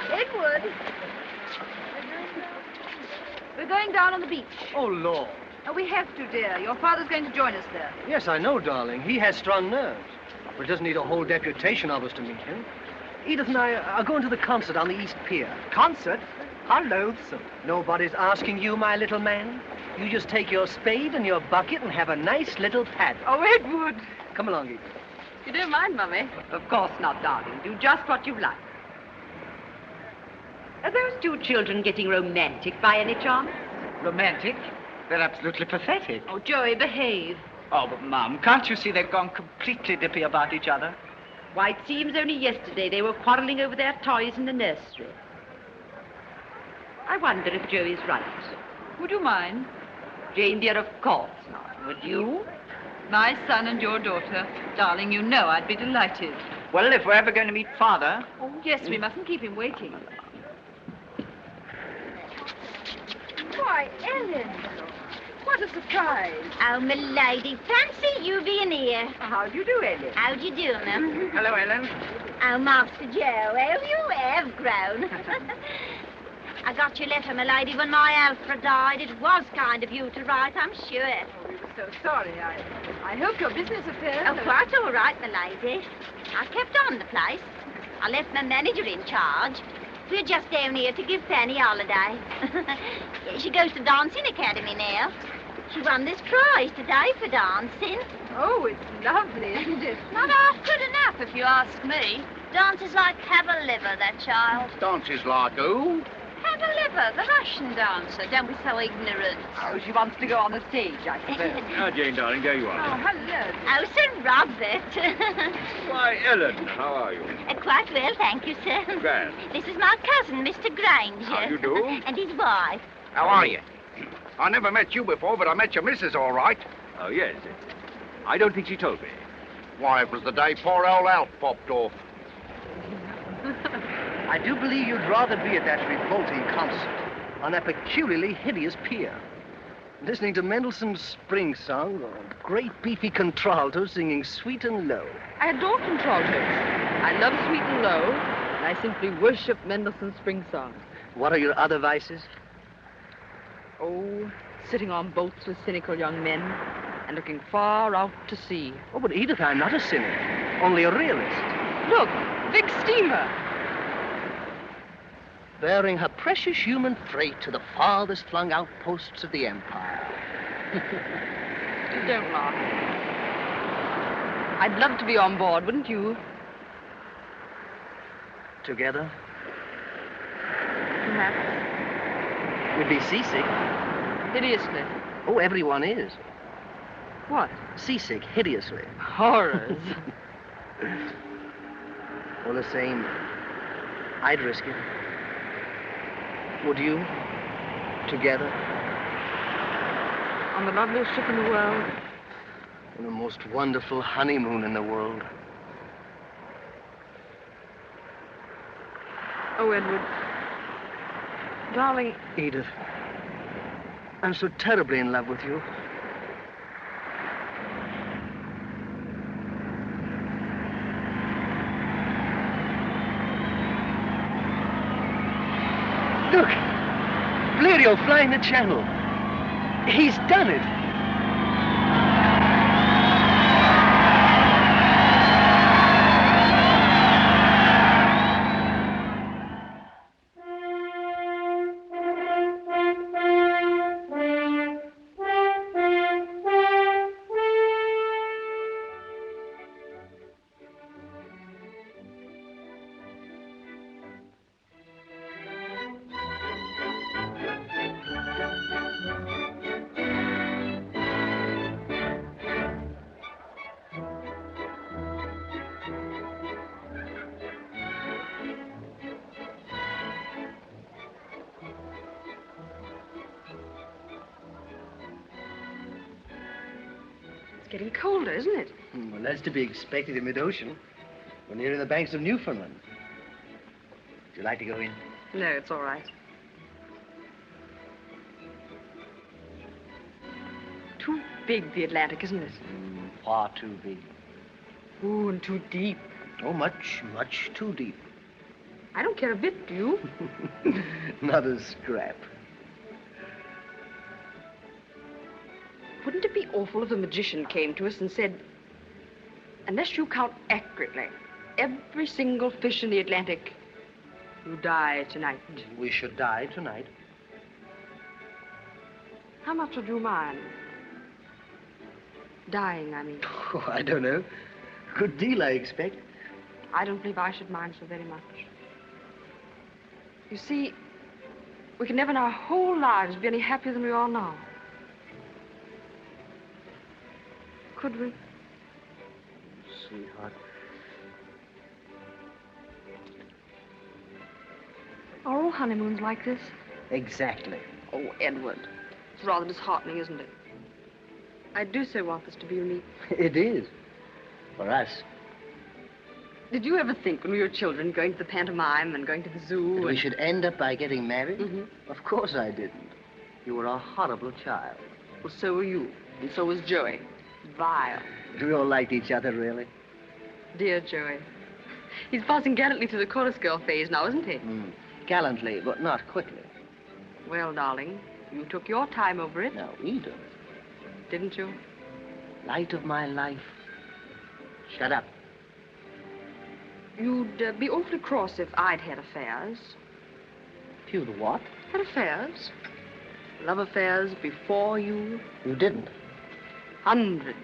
Edward, we're going down on the beach. Oh, Lord. Oh, we have to, dear. Your father's going to join us there. Yes, I know, darling. He has strong nerves. But it doesn't need a whole deputation of us to meet him. Edith and I are going to the concert on the East Pier. Concert? How loathsome. Nobody's asking you, my little man. You just take your spade and your bucket and have a nice little pad. Oh, Edward. Come along, Edith. You don't mind, Mummy? Of course not, darling. Do just what you like. Are those two children getting romantic by any chance? Romantic? They're absolutely pathetic. Oh, Joey, behave. Oh, but, Mum, can't you see they've gone completely dippy about each other? Why, it seems only yesterday they were quarreling over their toys in the nursery. I wonder if Joey's right. Would you mind? Jane, dear, of course not. Would you? My son and your daughter. Darling, you know I'd be delighted. Well, if we're ever going to meet Father... Oh, yes, we mustn't keep him waiting. Why, Ellen, what a surprise. Oh, milady, fancy you being here. How do you do, Ellen? How do you do, ma'am? Hello, Ellen. Oh, Master Joe, how you have grown. I got your letter, milady, when my Alfred died. It was kind of you to write, I'm sure. Oh, we were so sorry. I hope your business affairs... Oh, quite all right, milady. I kept on the place. I left my manager in charge. We're just down here to give Fanny holiday. She goes to dancing academy now. She won this prize today for dancing. Oh, it's lovely, isn't it? Not half good enough, if you ask me. Dances like Cavalcade, that child. Dances like who? Cavalcade, the Russian dancer. Don't be so ignorant. Oh, she wants to go on the stage, I suppose. Now, Jane, darling, there you Oh, are. hello. Oh, Sir Robert. Why, Ellen, how are you? Quite well, thank you, sir. Grand. This is my cousin, Mr. Granger. How you do? And his wife. How are you? I never met you before, but I met your missus all right. Oh, yes. I don't think she told me. Why, it was the day poor old Alf popped off. I do believe you'd rather be at that revolting concert on that peculiarly hideous pier, listening to Mendelssohn's Spring Song or a great beefy contralto singing sweet and low. I adore contraltos. I love sweet and low, and I simply worship Mendelssohn's Spring Song. What are your other vices? Oh, sitting on boats with cynical young men and looking far out to sea. Oh, but Edith, I'm not a cynic, only a realist. Look, big steamer. Bearing her precious human freight to the farthest flung outposts of the empire. Don't laugh. I'd love to be on board, wouldn't you? Together? Perhaps. We'd be seasick. Hideously. Oh, everyone is. What? Seasick, hideously. Horrors. All the same, I'd risk it. Would you? Together? On the loveliest ship in the world. On the most wonderful honeymoon in the world. Oh, Edward. Darling. Edith. I'm so terribly in love with you. Look! Blériot flying the channel. He's done it. It's getting colder, isn't it? Well, that's to be expected in mid-ocean. We're nearing the banks of Newfoundland. Would you like to go in? No, it's all right. Too big, the Atlantic, isn't it? Far too big. Ooh, and too deep. Oh, much, much too deep. I don't care a bit, do you? Not a scrap. Wouldn't it be awful if a magician came to us and said, unless you count accurately, every single fish in the Atlantic, you die tonight? We should die tonight. How much would you mind? Dying, I mean. Oh, I don't know. Good deal, I expect. I don't believe I should mind so very much. You see, we can never in our whole lives be any happier than we are now. Could we? Sweetheart. Are all honeymoons like this? Exactly. Oh, Edward. It's rather disheartening, isn't it? I do so want this to be unique. It is. For us. Did you ever think when we were children, going to the pantomime and going to the zoo... We should end up by getting married? Mm-hmm. Of course I didn't. You were a horrible child. Well, so were you. And so was Joey. Vile. We all liked each other, really. Dear Joey. He's passing gallantly through the chorus girl phase now, isn't he? Gallantly, but not quickly. Well, darling, you took your time over it. Now, Edith. Didn't you? Light of my life. Shut up. You'd be awfully cross if I'd had affairs. If you'd what? Had affairs. Love affairs before you. You didn't? Hundreds.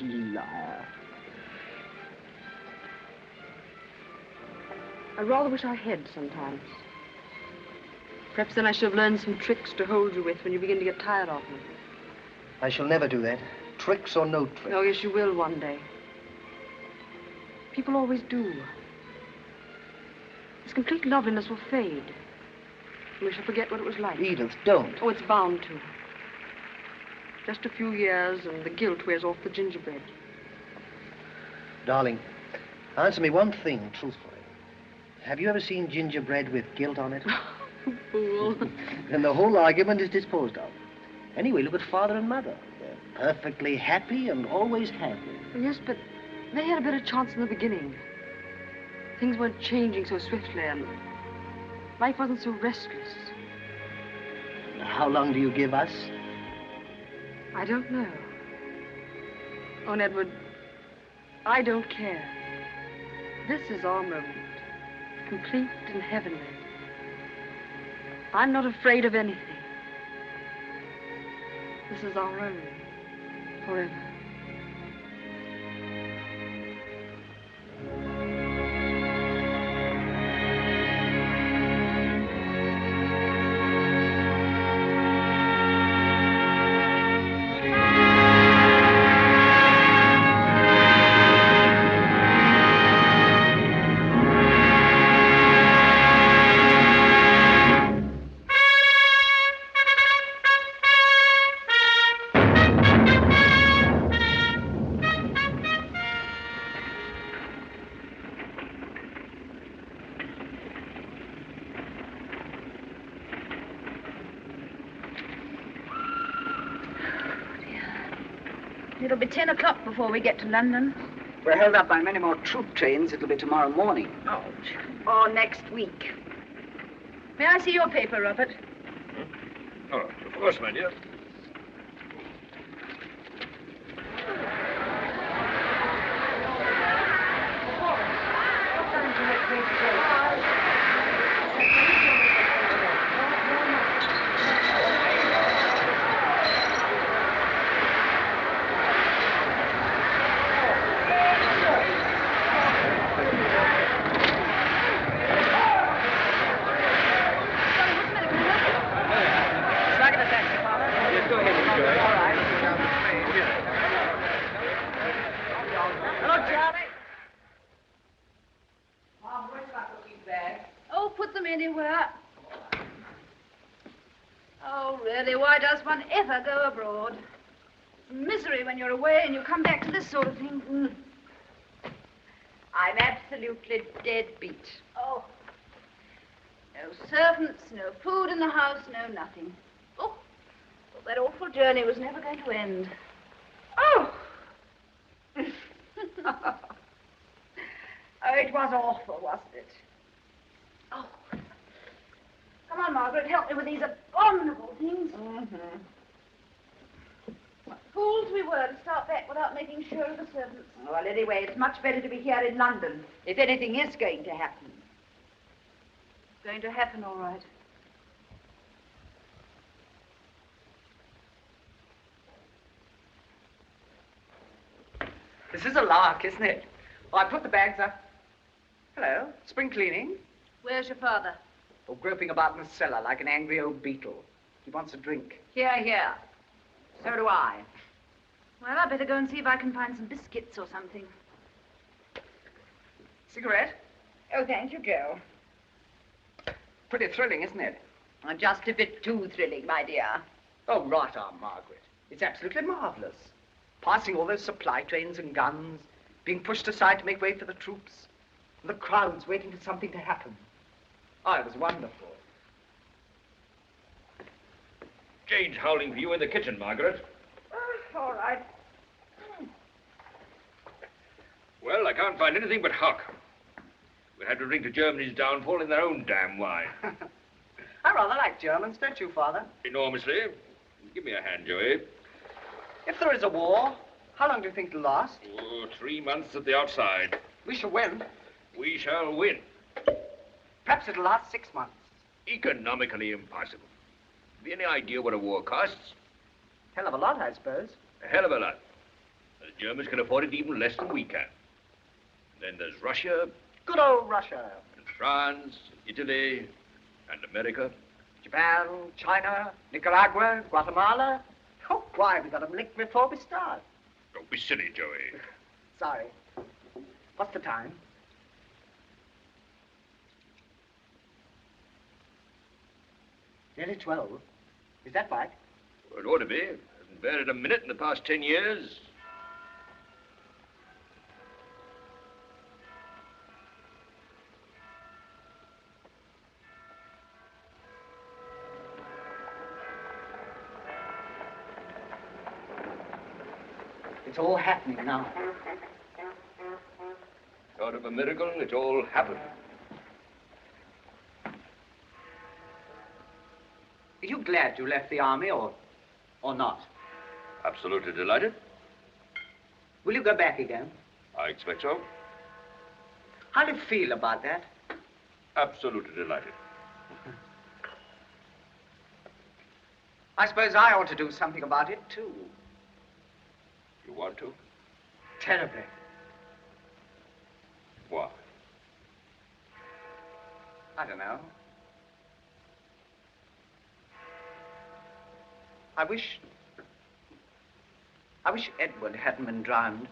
Liar. I rather wish I had sometimes. Perhaps then I should have learned some tricks to hold you with when you begin to get tired of me. I shall never do that. Tricks or no tricks. Oh, yes, you will one day. People always do. This complete loveliness will fade. And we shall forget what it was like. Edith, don't. Oh, it's bound to. Just a few years and the guilt wears off the gingerbread. Darling, answer me one thing truthfully. Have you ever seen gingerbread with guilt on it? Fool. Then the whole argument is disposed of. Anyway, look at Father and Mother. They're perfectly happy and always have been. Yes, but they had a better chance in the beginning. Things weren't changing so swiftly and life wasn't so restless. How long do you give us? I don't know. Oh, Edward, I don't care. This is our moment. Complete and heavenly. I'm not afraid of anything. This is our own. Forever. It'll be 10 o'clock before we get to London. We're held up by many more troop trains. It'll be tomorrow morning. Ouch. Or next week. May I see your paper, Robert? Oh, of course, my dear. Ever go abroad. Misery when you're away and you come back to this sort of thing. I'm absolutely dead beat. Oh. No servants, no food in the house, no nothing. Oh, well, that awful journey was never going to end. Oh! Oh, it was awful, wasn't it? Oh. Come on, Margaret, help me with these abominable things. What fools we were to start back without making sure of the servants. Well, anyway, it's much better to be here in London, if anything is going to happen. It's going to happen, all right. This is a lark, isn't it? Oh, I put the bags up. Hello, spring cleaning? Where's your father? Oh, groping about in the cellar like an angry old beetle. He wants a drink. Here, here. So do I. Well, I better go and see if I can find some biscuits or something. Cigarette? Oh, thank you, Joe. Pretty thrilling, isn't it? Just a bit too thrilling, my dear. Oh, right on, Margaret. It's absolutely marvelous. Passing all those supply trains and guns, being pushed aside to make way for the troops, and the crowds waiting for something to happen. Oh, it was wonderful. Jane's howling for you in the kitchen, Margaret. All right. Well, I can't find anything but hock. We had to drink to Germany's downfall in their own damn wine. I rather like Germans, don't you, Father? Enormously. Give me a hand, Joey. If there is a war, how long do you think it'll last? Oh, 3 months at the outside. We shall win. We shall win. Perhaps it'll last 6 months. Economically impossible. Have you any idea what a war costs? Hell of a lot, I suppose. A hell of a lot. The Germans can afford it even less than we can. Then there's Russia. Good old Russia. And France, Italy, and America. Japan, China, Nicaragua, Guatemala. Oh, why, we got them licked before we start. Don't be silly, Joey. Sorry. What's the time? Nearly 12. Is that right? Well, it ought to be. Hasn't varied a minute in the past 10 years. It's all happening now. Short of a miracle, it's all happened. Are you glad you left the army or not? Absolutely delighted. Will you go back again? I expect so. How do you feel about that? Absolutely delighted. I suppose I ought to do something about it, too. You want to? Terribly. Why? I don't know. I wish Edward hadn't been drowned.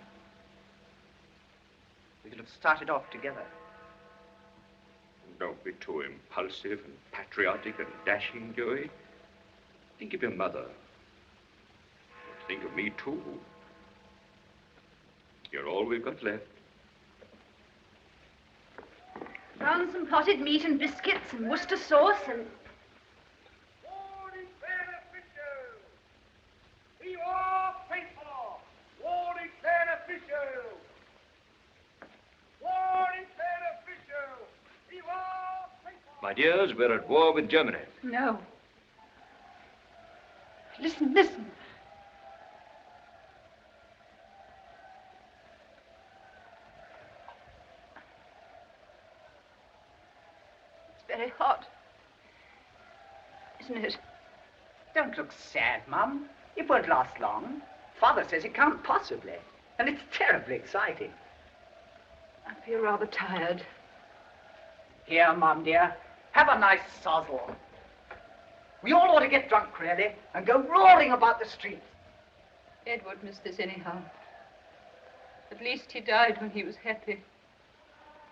We could have started off together. Don't be too impulsive and patriotic and dashing, Joey. Think of your mother. Think of me, too. You're all we've got left. Found some potted meat and biscuits and Worcester sauce and... My dears, we're at war with Germany. No. Listen, listen. It's very hot, isn't it? Don't look sad, Mum. It won't last long. Father says it can't possibly. And it's terribly exciting. I feel rather tired. Here, Mum, dear. Have a nice sozzle. We all ought to get drunk, really, and go roaring about the streets. Edward missed this anyhow. At least he died when he was happy,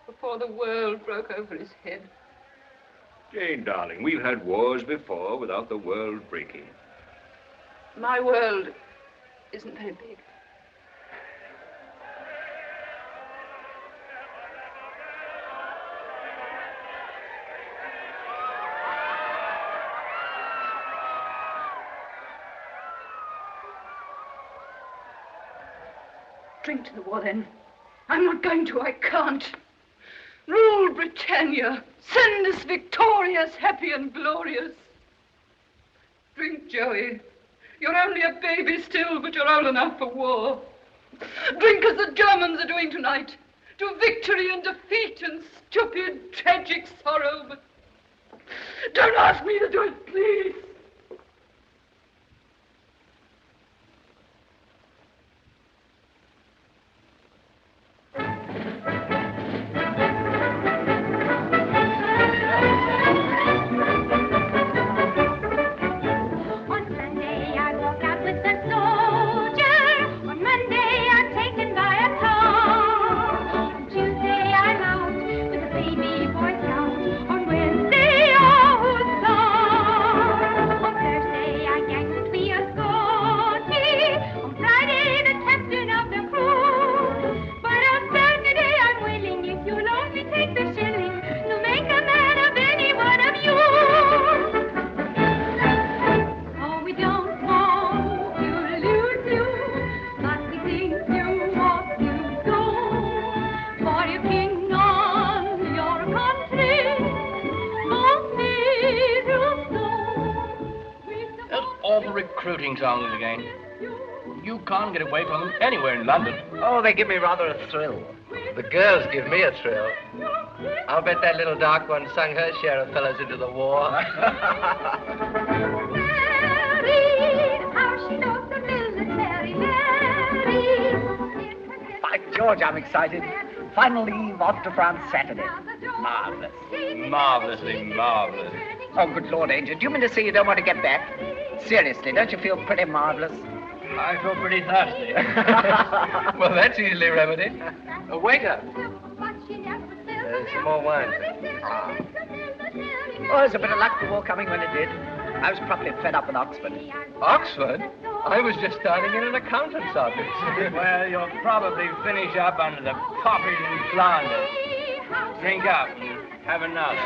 before the world broke over his head. Jane, darling, we've had wars before without the world breaking. My world isn't very big. Drink to the war, then. I'm not going to. I can't. Rule Britannia. Send us victorious, happy and glorious. Drink, Joey. You're only a baby still, but you're old enough for war. Drink as the Germans are doing tonight. To victory and defeat and stupid, tragic sorrow. But don't ask me to do it, please. recruiting songs again. You can't get away from them anywhere in London. Oh, they give me rather a thrill. The girls give me a thrill. I'll bet that little dark one sung her share of fellows into the war. By George, I'm excited. Final leave off to France Saturday. Marvellous. Marvellously marvellous. Oh, good Lord, Angel, do you mean to say you don't want to get back? Seriously, don't you feel pretty marvellous? I feel pretty thirsty. Well, that's easily remedied. Waiter. Some more wine. Oh, there's a bit of luck the war coming when it did. I was properly fed up with Oxford. Oxford? I was just starting in an accountant's office. Well, you'll probably finish up under the poppies in Flanders. Drink up and have enough.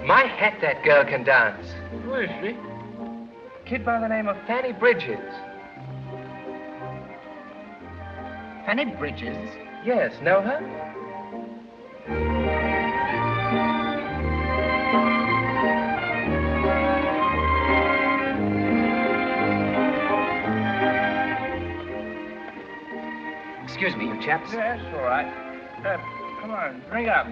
My hat, that girl can dance. Who is she? Kid by the name of Fanny Bridges. Fanny Bridges? Yes, know her? Excuse me, you chaps. Yes, all right. Come on, drink up.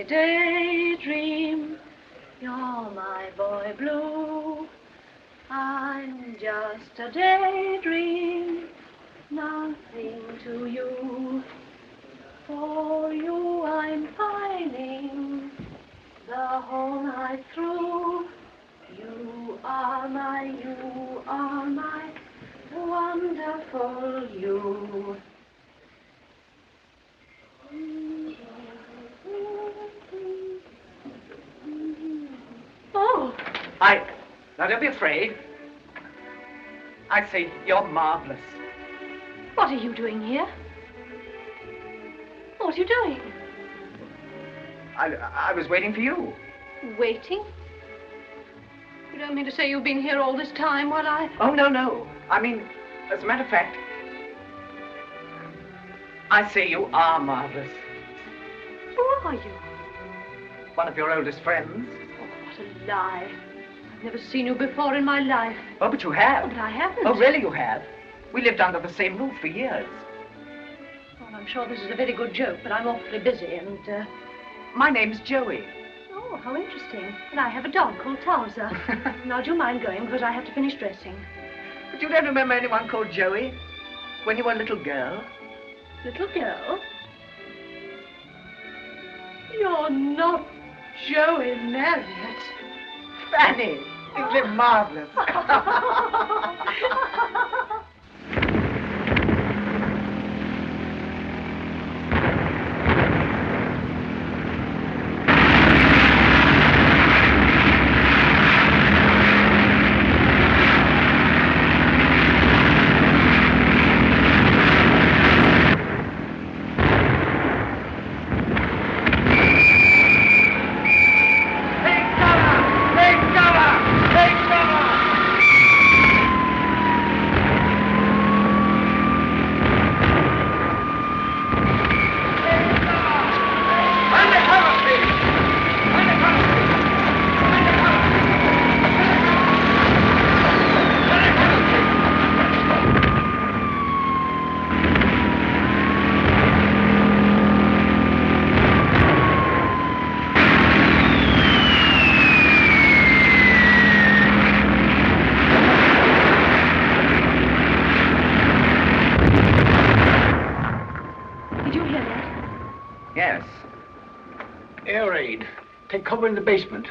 Daydream, you're my boy blue. I'm just a daydream, nothing to you. For you I'm pining the whole night through. You are my wonderful you. Oh! Now don't be afraid. I say, you're marvellous. What are you doing here? What are you doing? I was waiting for you. Waiting? You don't mean to say you've been here all this time while I... Oh, no. I mean, as a matter of fact, I say you are marvellous. Who are you? One of your oldest friends. Oh, what a lie. I've never seen you before in my life. Oh, but you have. Oh, but I haven't. Oh, really you have. We lived under the same roof for years. Well, I'm sure this is a very good joke, but I'm awfully busy and, My name's Joey. Oh, how interesting. And I have a dog called Towser. Now, do you mind going, because I have to finish dressing. But you don't remember anyone called Joey? When you were a little girl? Little girl? You're not Joey Marriott. Fanny, you've been marvellous. cavalcade. Take cover in the basement.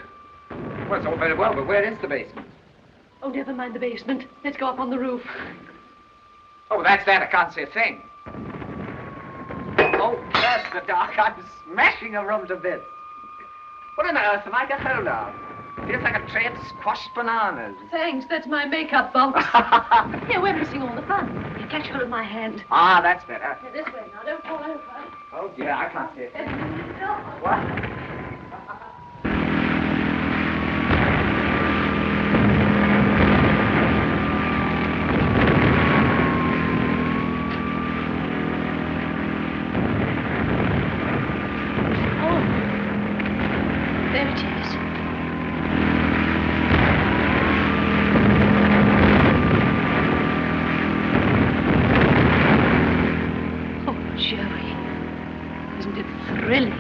Well, it's all very well, but where is the basement? Oh, never mind the basement. Let's go up on the roof. Oh, that's that. I can't see a thing. Oh, curse the dark. I'm smashing a room to bits. What on earth am I get hold of? Feels like a tray of squashed bananas. Thanks, that's my makeup box. Here, we're missing all the fun. You catch hold of my hand. Ah, that's better. Here, this way now, don't fall over. Oh, dear, I can't see it. What? There it is. Oh, Joey. Isn't it thrilling?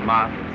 Marvelous.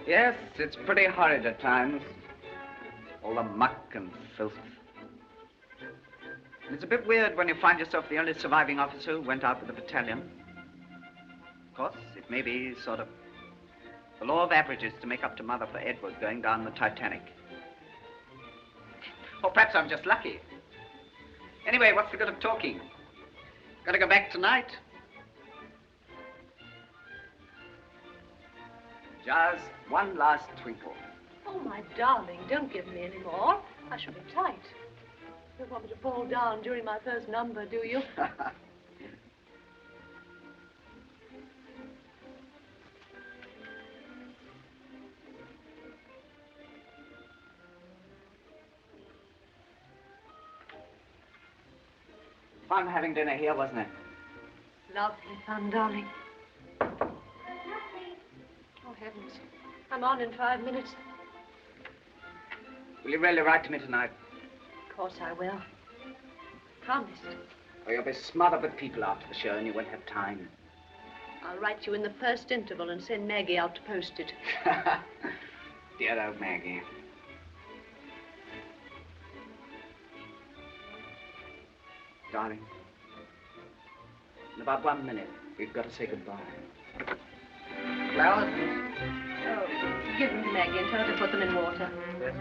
Yes, it's pretty horrid at times. All the muck and filth. And it's a bit weird when you find yourself the only surviving officer who went out with the battalion. Of course, it may be sort of the law of averages to make up to Mother for Edward going down the Titanic. Or perhaps I'm just lucky. Anyway, what's the good of talking? Gotta go back tonight. Just one last twinkle. Oh, my darling, don't give me any more. I shall be tight. You don't want me to fall down during my first number, do you? Fun having dinner here, wasn't it? Lovely fun, darling. Oh, heavens. I'm on in 5 minutes. Will you really write to me tonight? Of course I will. Promised. Or you'll be smothered with people after the show and you won't have time. I'll write you in the first interval and send Maggie out to post it. Dear old Maggie. Darling, in about 1 minute, we've got to say goodbye. Flowers? Oh, give them to Maggie and tell her to put them in water. Yes.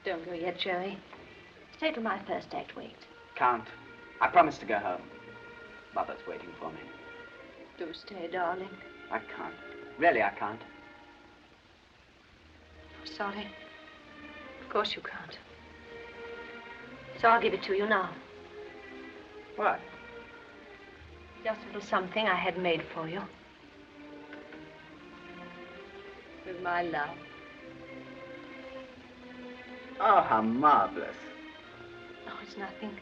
Don't go yet, Joey. Stay till my first act waits. Can't. I promised to go home. Mother's waiting for me. Do stay, darling. I can't. Really, I can't. Sorry. Of course you can't. So I'll give it to you now. What? Just a little something I had made for you. With my love. Oh, how marvelous. Oh, it's nothing.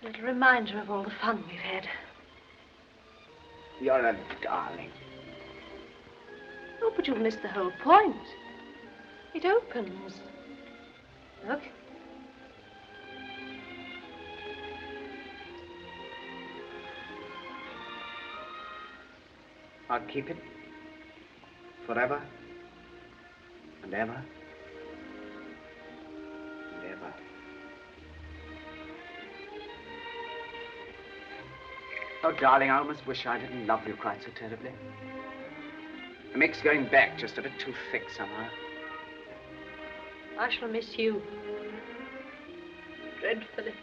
A little reminder of all the fun we've had. You're a darling. Oh, but you've missed the whole point. It opens. Look. I'll keep it forever and ever and ever. Oh, darling, I almost wish I didn't love you quite so terribly. It makes going back just a bit too thick somehow. I shall miss you. Dreadfully.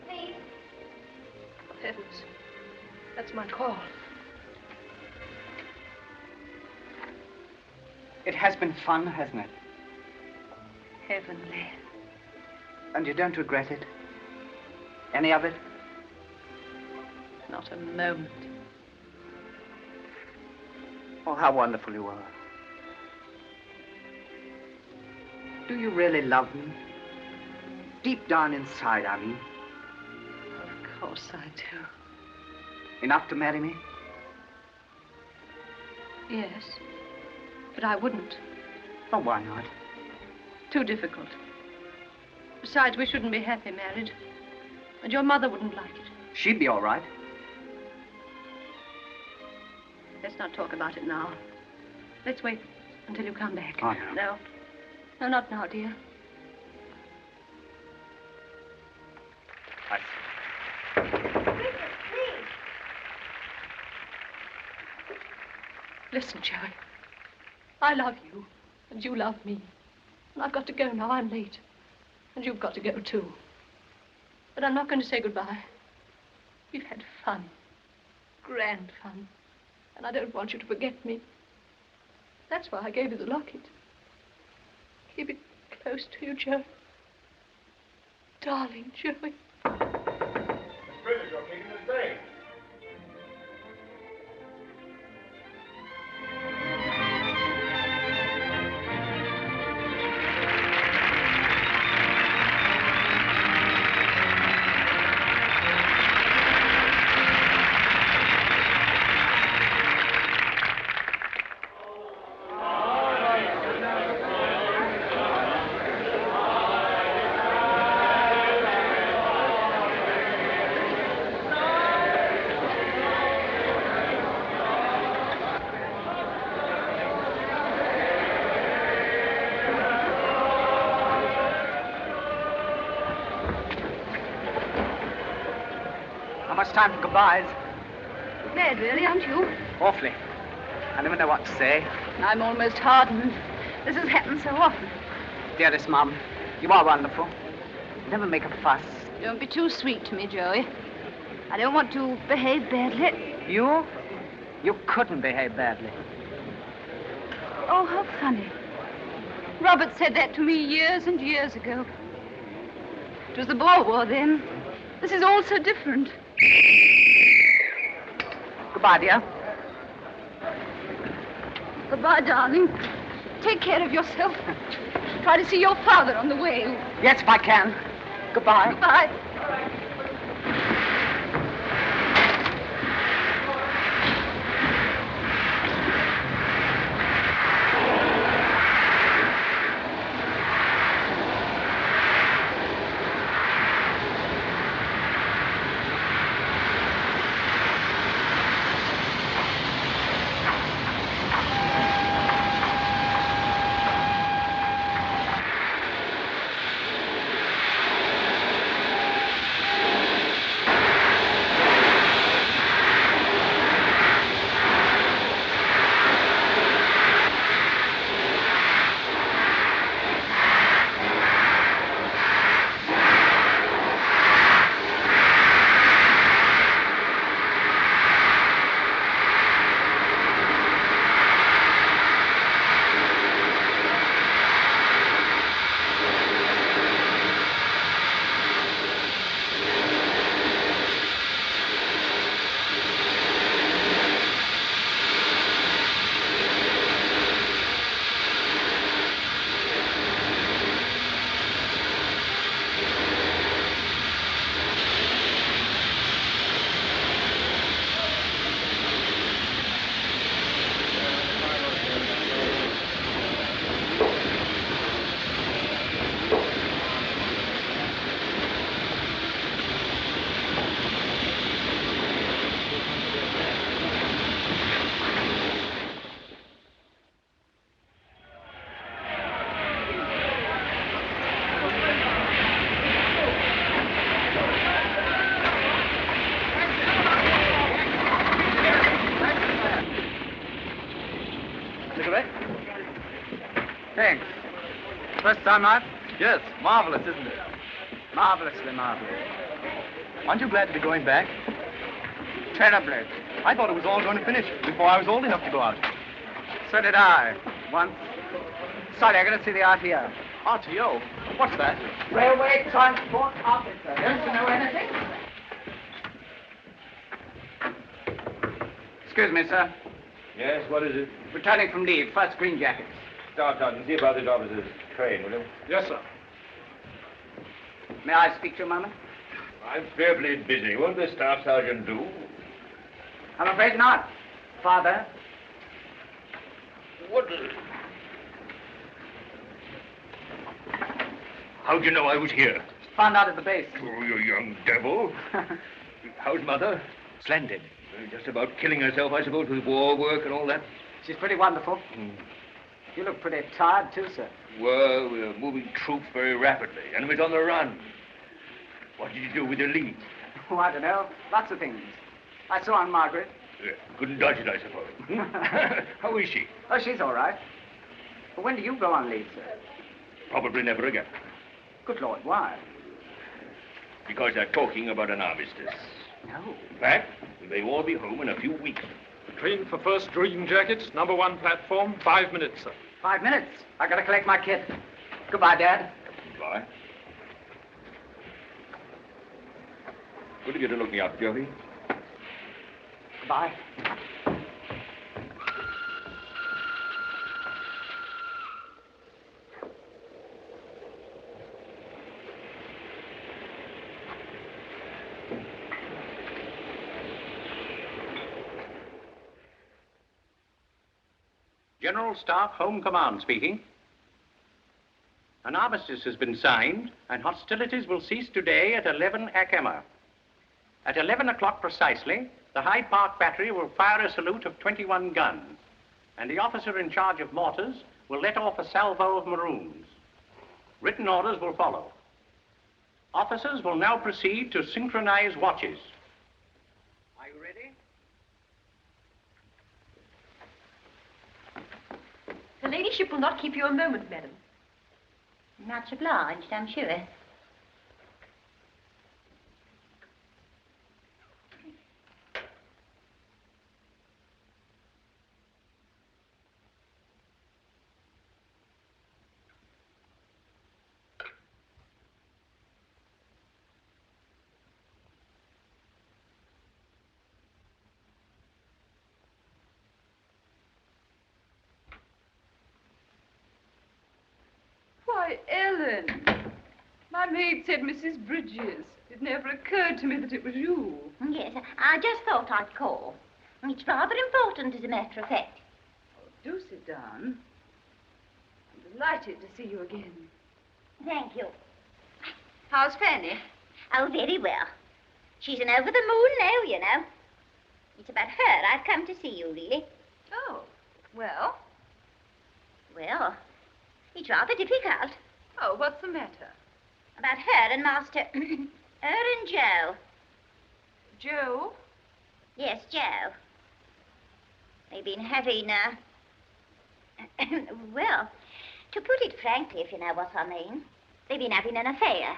Please. Oh, heavens. That's my call. It has been fun, hasn't it? Heavenly. And you don't regret it? Any of it? Not a moment. Oh, how wonderful you are. Do you really love me? Deep down inside, I mean. Of course I do. Enough to marry me? Yes, but I wouldn't. Oh, why not? Too difficult. Besides, we shouldn't be happy married. And your mother wouldn't like it. She'd be all right. Let's not talk about it now. Let's wait until you come back. Oh, no. No. No, not now, dear. I see. Listen, Joey. I love you, and you love me. And I've got to go now. I'm late. And you've got to go, too. But I'm not going to say goodbye. We've had fun. Grand fun. And I don't want you to forget me. That's why I gave you the locket. Keep it close to you, Joey. Darling Joey. Miss Bridget, you're keeping us staying. time for goodbyes. Glad, really, aren't you? Awfully. I never know what to say. I'm almost hardened. This has happened so often. Dearest Mum, you are wonderful. Never make a fuss. Don't be too sweet to me, Joey. I don't want to behave badly. You? You couldn't behave badly. Oh, how funny. Robert said that to me years and years ago. It was the Boer War then. This is all so different. Goodbye, dear. Goodbye, darling. Take care of yourself. Try to see your father on the way. Yes, if I can. Goodbye. Goodbye. Thanks. First time out? Yes, marvelous, isn't it? Marvelously marvelous. Aren't you glad to be going back? Terribly. I thought it was all going to finish before I was old enough to go out. So did I, once. Sorry, I gotta see the RTO. RTO? What's that? Railway Transport Officer. Don't you know anything? Excuse me, sir. Yes, what is it? Returning from leave, first green jackets. Start out and see about this officer's train, will you? Yes, sir. May I speak to you a moment? I'm fearfully busy. Won't the staff sergeant do? I'm afraid not, Father. What? How'd you know I was here? Found out at the base. Oh, you young devil. How's Mother? Splendid. Just about killing herself, I suppose, with war work and all that. She's pretty wonderful. You look pretty tired, too, sir. Well, we're moving troops very rapidly. Enemy's on the run. What did you do with your lead? Oh, I don't know. Lots of things. I saw Aunt Margaret. Couldn't dodge it, I suppose. How is she? Oh, she's all right. But when do you go on leave, sir? Probably never again. Good Lord, why? Because they're talking about an armistice. No. In fact, we may all be home in a few weeks. Train for first green jackets, number 1 platform, 5 minutes, sir. 5 minutes. I gotta collect my kit. Goodbye, Dad. Goodbye. Good of you to look me up, Joey. Goodbye. General Staff Home Command speaking. An armistice has been signed, and hostilities will cease today at 11 Akema. At 11 o'clock precisely, the Hyde Park Battery will fire a salute of 21 guns, and the officer in charge of mortars will let off a salvo of maroons. Written orders will follow. Officers will now proceed to synchronize watches. ladyship will not keep you a moment, madam. Much obliged, I'm sure. Why, Ellen, my maid said Mrs. Bridges. It never occurred to me that it was you. Yes, I just thought I'd call. It's rather important, as a matter of fact. Oh, do sit down. I'm delighted to see you again. Thank you. How's Fanny? Oh, very well. She's an over the moon now, you know. It's about her I've come to see you, really. Oh, well? Well, it's rather difficult. Oh, what's the matter? About her and Master... her and Joe. Joe? Yes, Joe. They've been having, well, to put it frankly, if you know what I mean, they've been having an affair.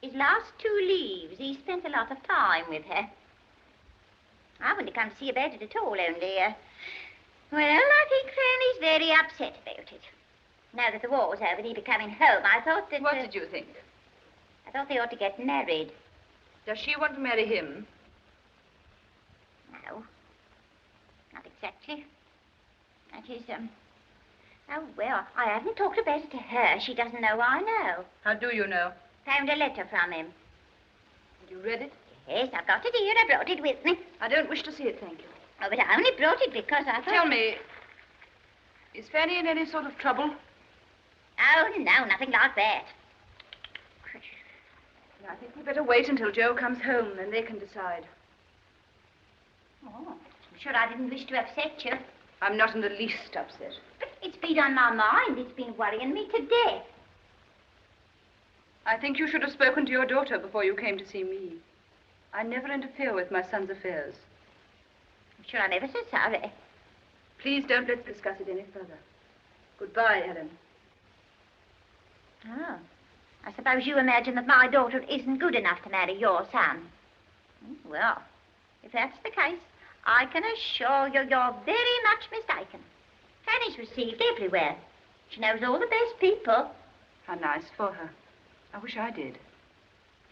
His last 2 leaves, he spent a lot of time with her. I wouldn't come to see about it at all, only, well, I think Fanny's very upset about it. Now that the war was over and he'd be coming home, I thought that... What did you think? I thought they ought to get married. Does she want to marry him? No. Not exactly. That is, oh, well, I haven't talked about it to her. She doesn't know I know. How do you know? Found a letter from him. You read it? Yes, I've got it here. I brought it with me. I don't wish to see it, thank you. Oh, but I only brought it because I thought... Tell me, is Fanny in any sort of trouble? Oh, no, nothing like that. I think we'd better wait until Joe comes home, then they can decide. Oh, I'm sure I didn't wish to upset you. I'm not in the least upset. But it's been on my mind. It's been worrying me to death. I think you should have spoken to your daughter before you came to see me. I never interfere with my son's affairs. I'm sure I never said sorry. Please don't let's discuss it any further. Goodbye, Ellen. Oh. I suppose you imagine that my daughter isn't good enough to marry your son. Well, if that's the case, I can assure you you're very much mistaken. Fanny's received everywhere. She knows all the best people. How nice for her. I wish I did.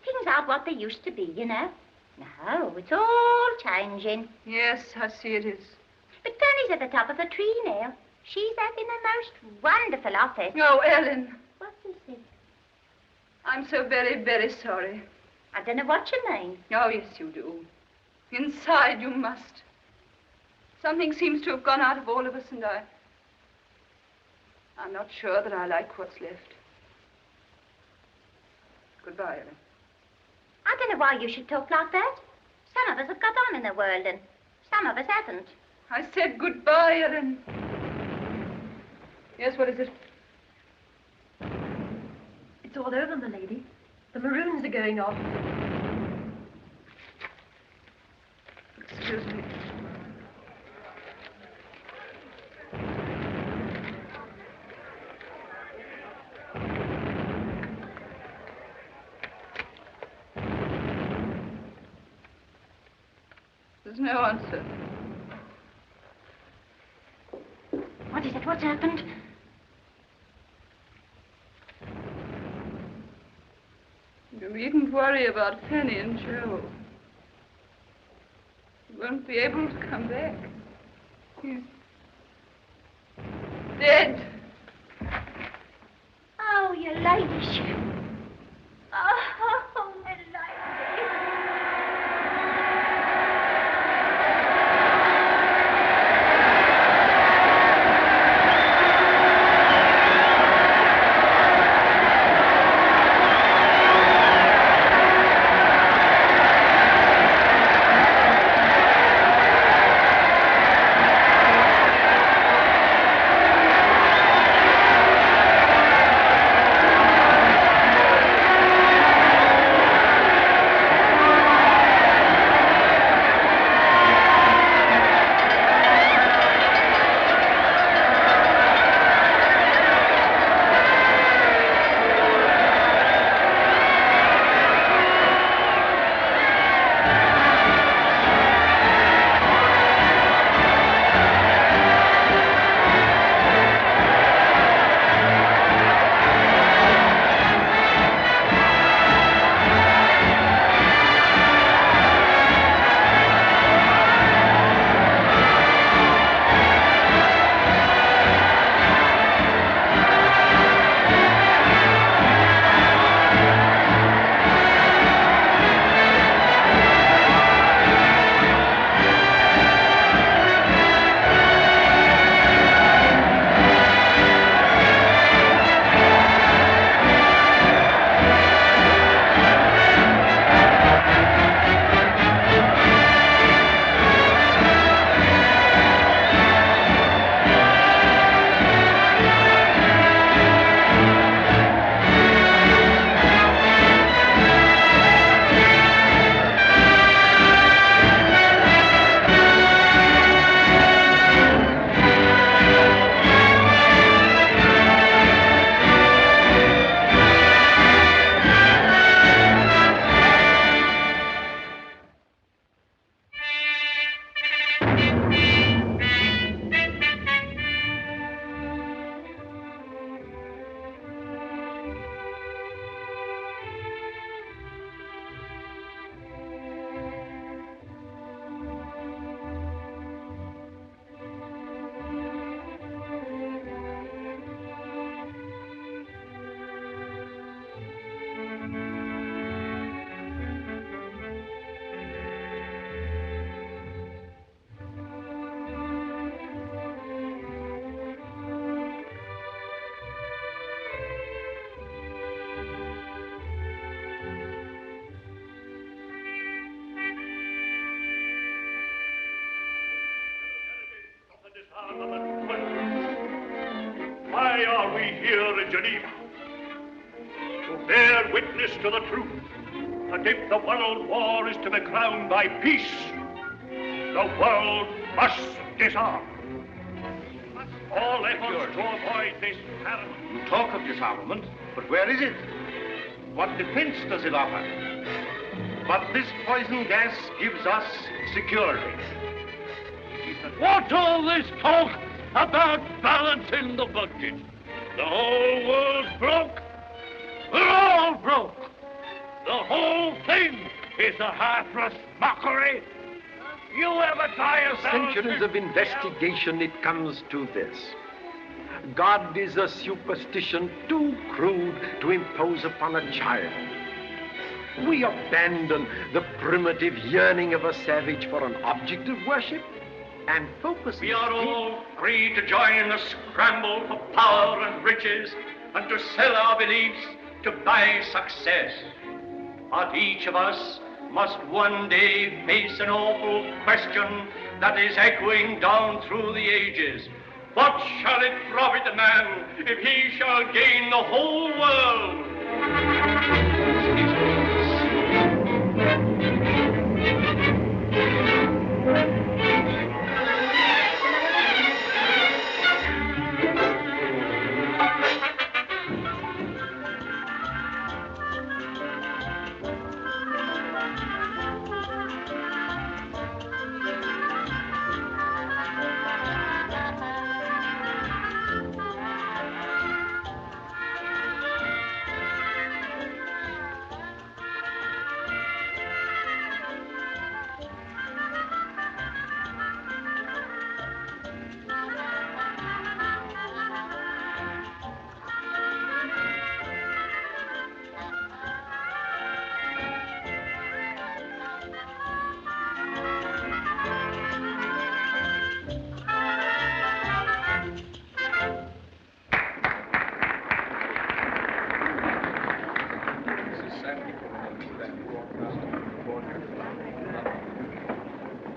Things aren't what they used to be, you know. No, it's all changing. Yes, I see it is. But Fanny's at the top of the tree now. She's having the most wonderful office. Oh, Ellen. What is it? I'm so very, very sorry. I don't know what you mean. Oh, yes, you do. Inside, you must. Something seems to have gone out of all of us, and I'm not sure that I like what's left. Goodbye, Ellen. I don't know why you should talk like that. Some of us have got on in the world, and some of us haven't. I said goodbye, Ellen. Yes, what is it? It's all over, my lady. The maroons are going off. Excuse me. There's no answer. What is it? What's happened? You needn't worry about Fanny and Joe. He won't be able to come back. He's dead. Oh, your ladyship. Oh, my ladyship. Why are we here in Geneva? To bear witness to the truth that if the world war is to be crowned by peace, the world must disarm. All efforts to avoid this parallel. You talk of disarmament, but where is it? What defense does it offer? But this poison gas gives us security. What's all this talk about balancing the budget? The whole world's broke. We're all broke. The whole thing is a heartless mockery. You ever tie yourself... Centuries of investigation, it comes to this. God is a superstition too crude to impose upon a child. We abandon the primitive yearning of a savage for an object of worship and focus... We are all free to join the scramble for power and riches and to sell our beliefs to buy success. But each of us must one day face an awful question that is echoing down through the ages. What shall it profit a man if he shall gain the whole world?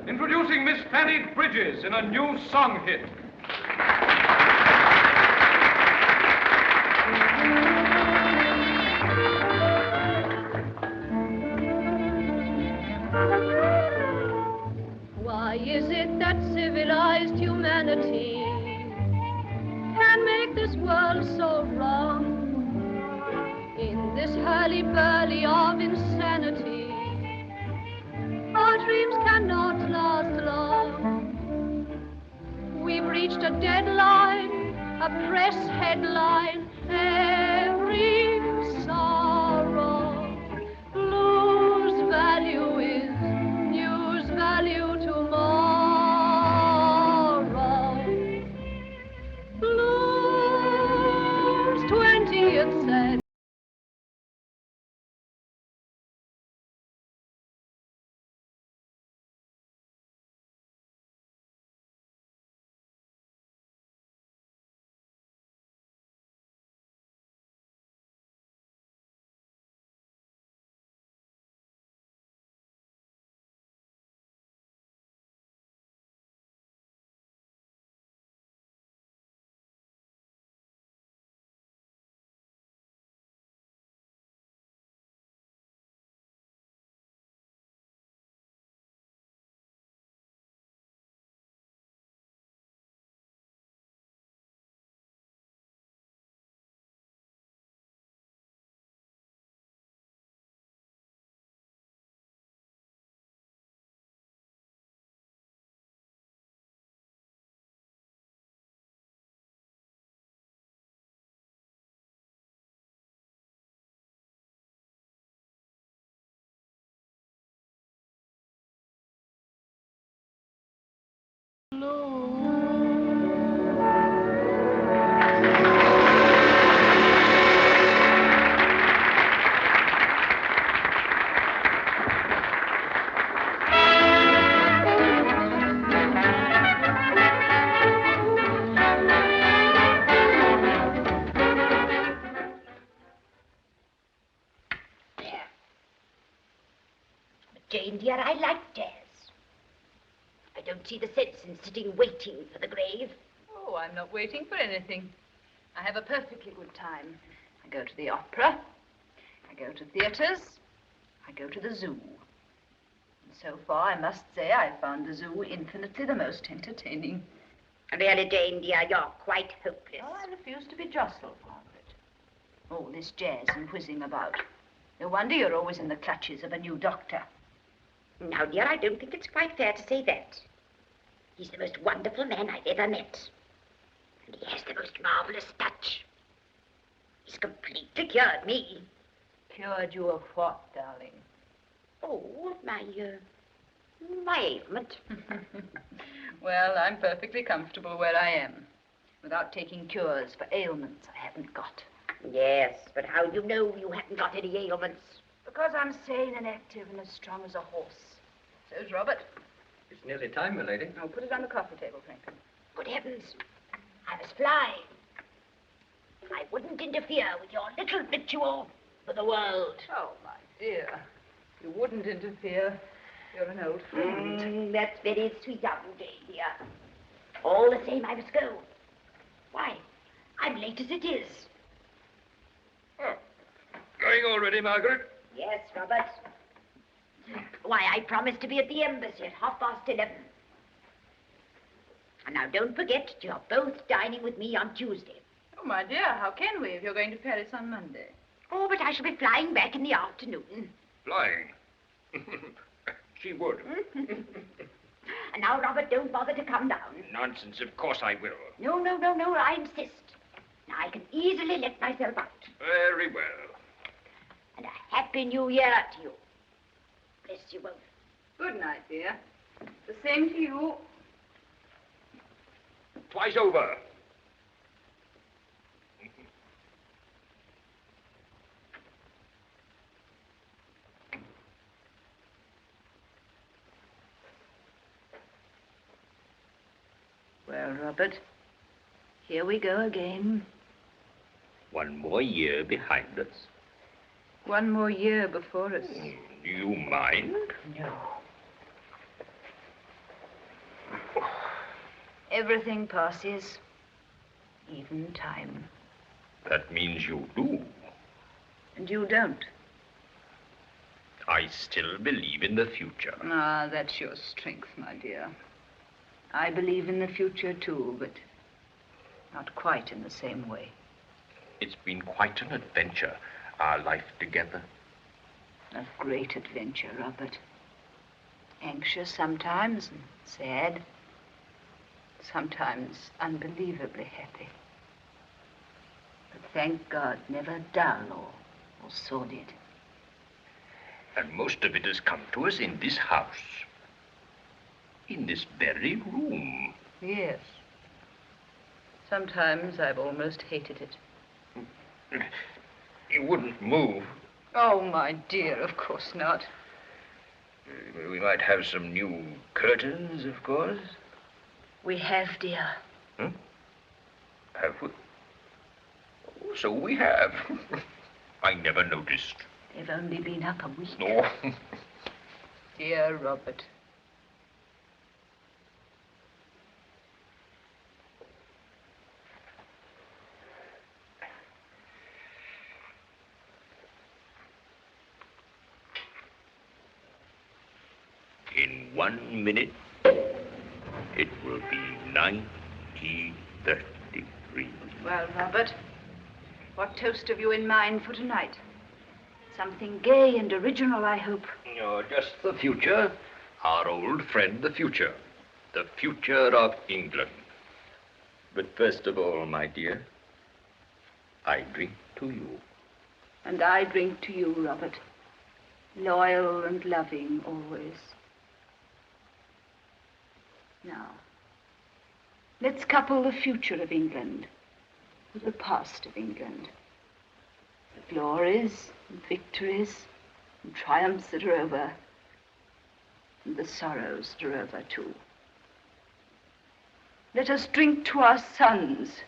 Introducing Miss Fanny Bridges in a new song hit. Why is it that civilized humanity can make this world so wrong? In this hurly-burly of insanity, our dreams cannot last long. We've reached a deadline, a press headline, every sorrow. Lose value is news value tomorrow. Lose 20th century. Jane, dear, I like jazz. I don't see the sense in sitting waiting for the grave. Oh, I'm not waiting for anything. I have a perfectly good time. I go to the opera. I go to theaters. I go to the zoo. And so far, I must say, I found the zoo infinitely the most entertaining. Really, Jane, dear, you're quite hopeless. Oh, I refuse to be jostled, Margaret. All this jazz and whizzing about. No wonder you're always in the clutches of a new doctor. Now, dear, I don't think it's quite fair to say that. He's the most wonderful man I've ever met. And he has the most marvelous touch. He's completely cured me. Cured you of what, darling? Oh, my ailment. Well, I'm perfectly comfortable where I am, without taking cures for ailments I haven't got. Yes, but how do you know you haven't got any ailments? Because I'm sane and active and as strong as a horse. So's Robert. It's nearly time, my lady. Now, put it on the coffee table, Franklin. Good heavens, I must fly. I wouldn't interfere with your little ritual for the world. Oh, my dear. You wouldn't interfere. You're an old friend. That's very sweet of you, Jane, dear. All the same, I must go. Why, I'm late as it is. Oh, going already, Margaret? Yes, Robert. Why, I promised to be at the embassy at 11:30. And now don't forget, you're both dining with me on Tuesday. Oh, my dear, how can we if you're going to Paris on Monday? Oh, but I shall be flying back in the afternoon. Flying? She would. And now, Robert, don't bother to come down. Nonsense, of course I will. No, I insist. Now, I can easily let myself out. Very well. And a happy new year to you. Bless you both. Good night, dear. The same to you. Twice over. Well, Robert, here we go again. One more year behind us. One more year before us. Do you mind? No. Everything passes, even time. That means you do. And you don't. I still believe in the future. Ah, that's your strength, my dear. I believe in the future, too, but not quite in the same way. It's been quite an adventure, our life together. A great adventure, Robert. Anxious sometimes and sad. Sometimes unbelievably happy. But thank God, never dull or sordid. And most of it has come to us in this house. In this very room. Yes. Sometimes I've almost hated it. You wouldn't move. Oh, my dear, of course not. We might have some new curtains, of course. We have, dear. Have we? Oh, so we have. I never noticed. They've only been up a week. Oh. Dear Robert. In 1 minute, it will be 1933. Well, Robert, what toast have you in mind for tonight? Something gay and original, I hope. No, just the future. Our old friend, the future. The future of England. But first of all, my dear, I drink to you. And I drink to you, Robert. Loyal and loving always. Now, let's couple the future of England with the past of England. The glories and victories and triumphs that are over, and the sorrows that are over too. Let us drink to our sons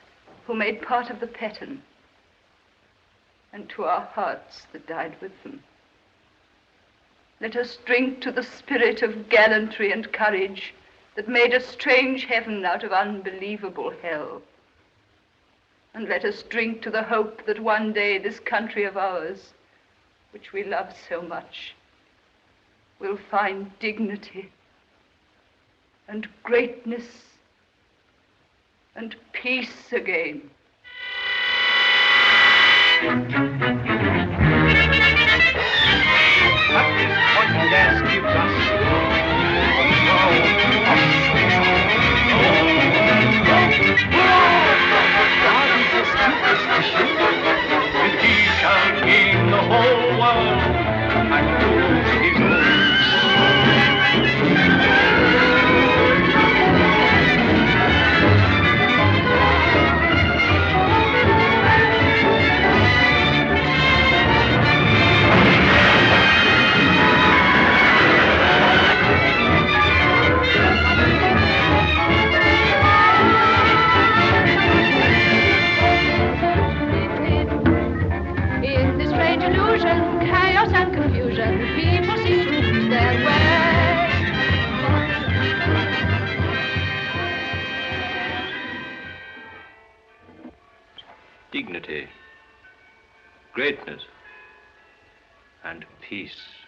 who made part of the pattern, and to our hearts that died with them. Let us drink to the spirit of gallantry and courage that made a strange heaven out of unbelievable hell. And And let us drink to the hope that one day this country of ours, which we love so much, will find dignity and greatness and peace again. At this point, gas gives us and he shall gain the whole world and rule his In this strange illusion, chaos and confusion, people seem to lose their way. Dignity, greatness, and peace.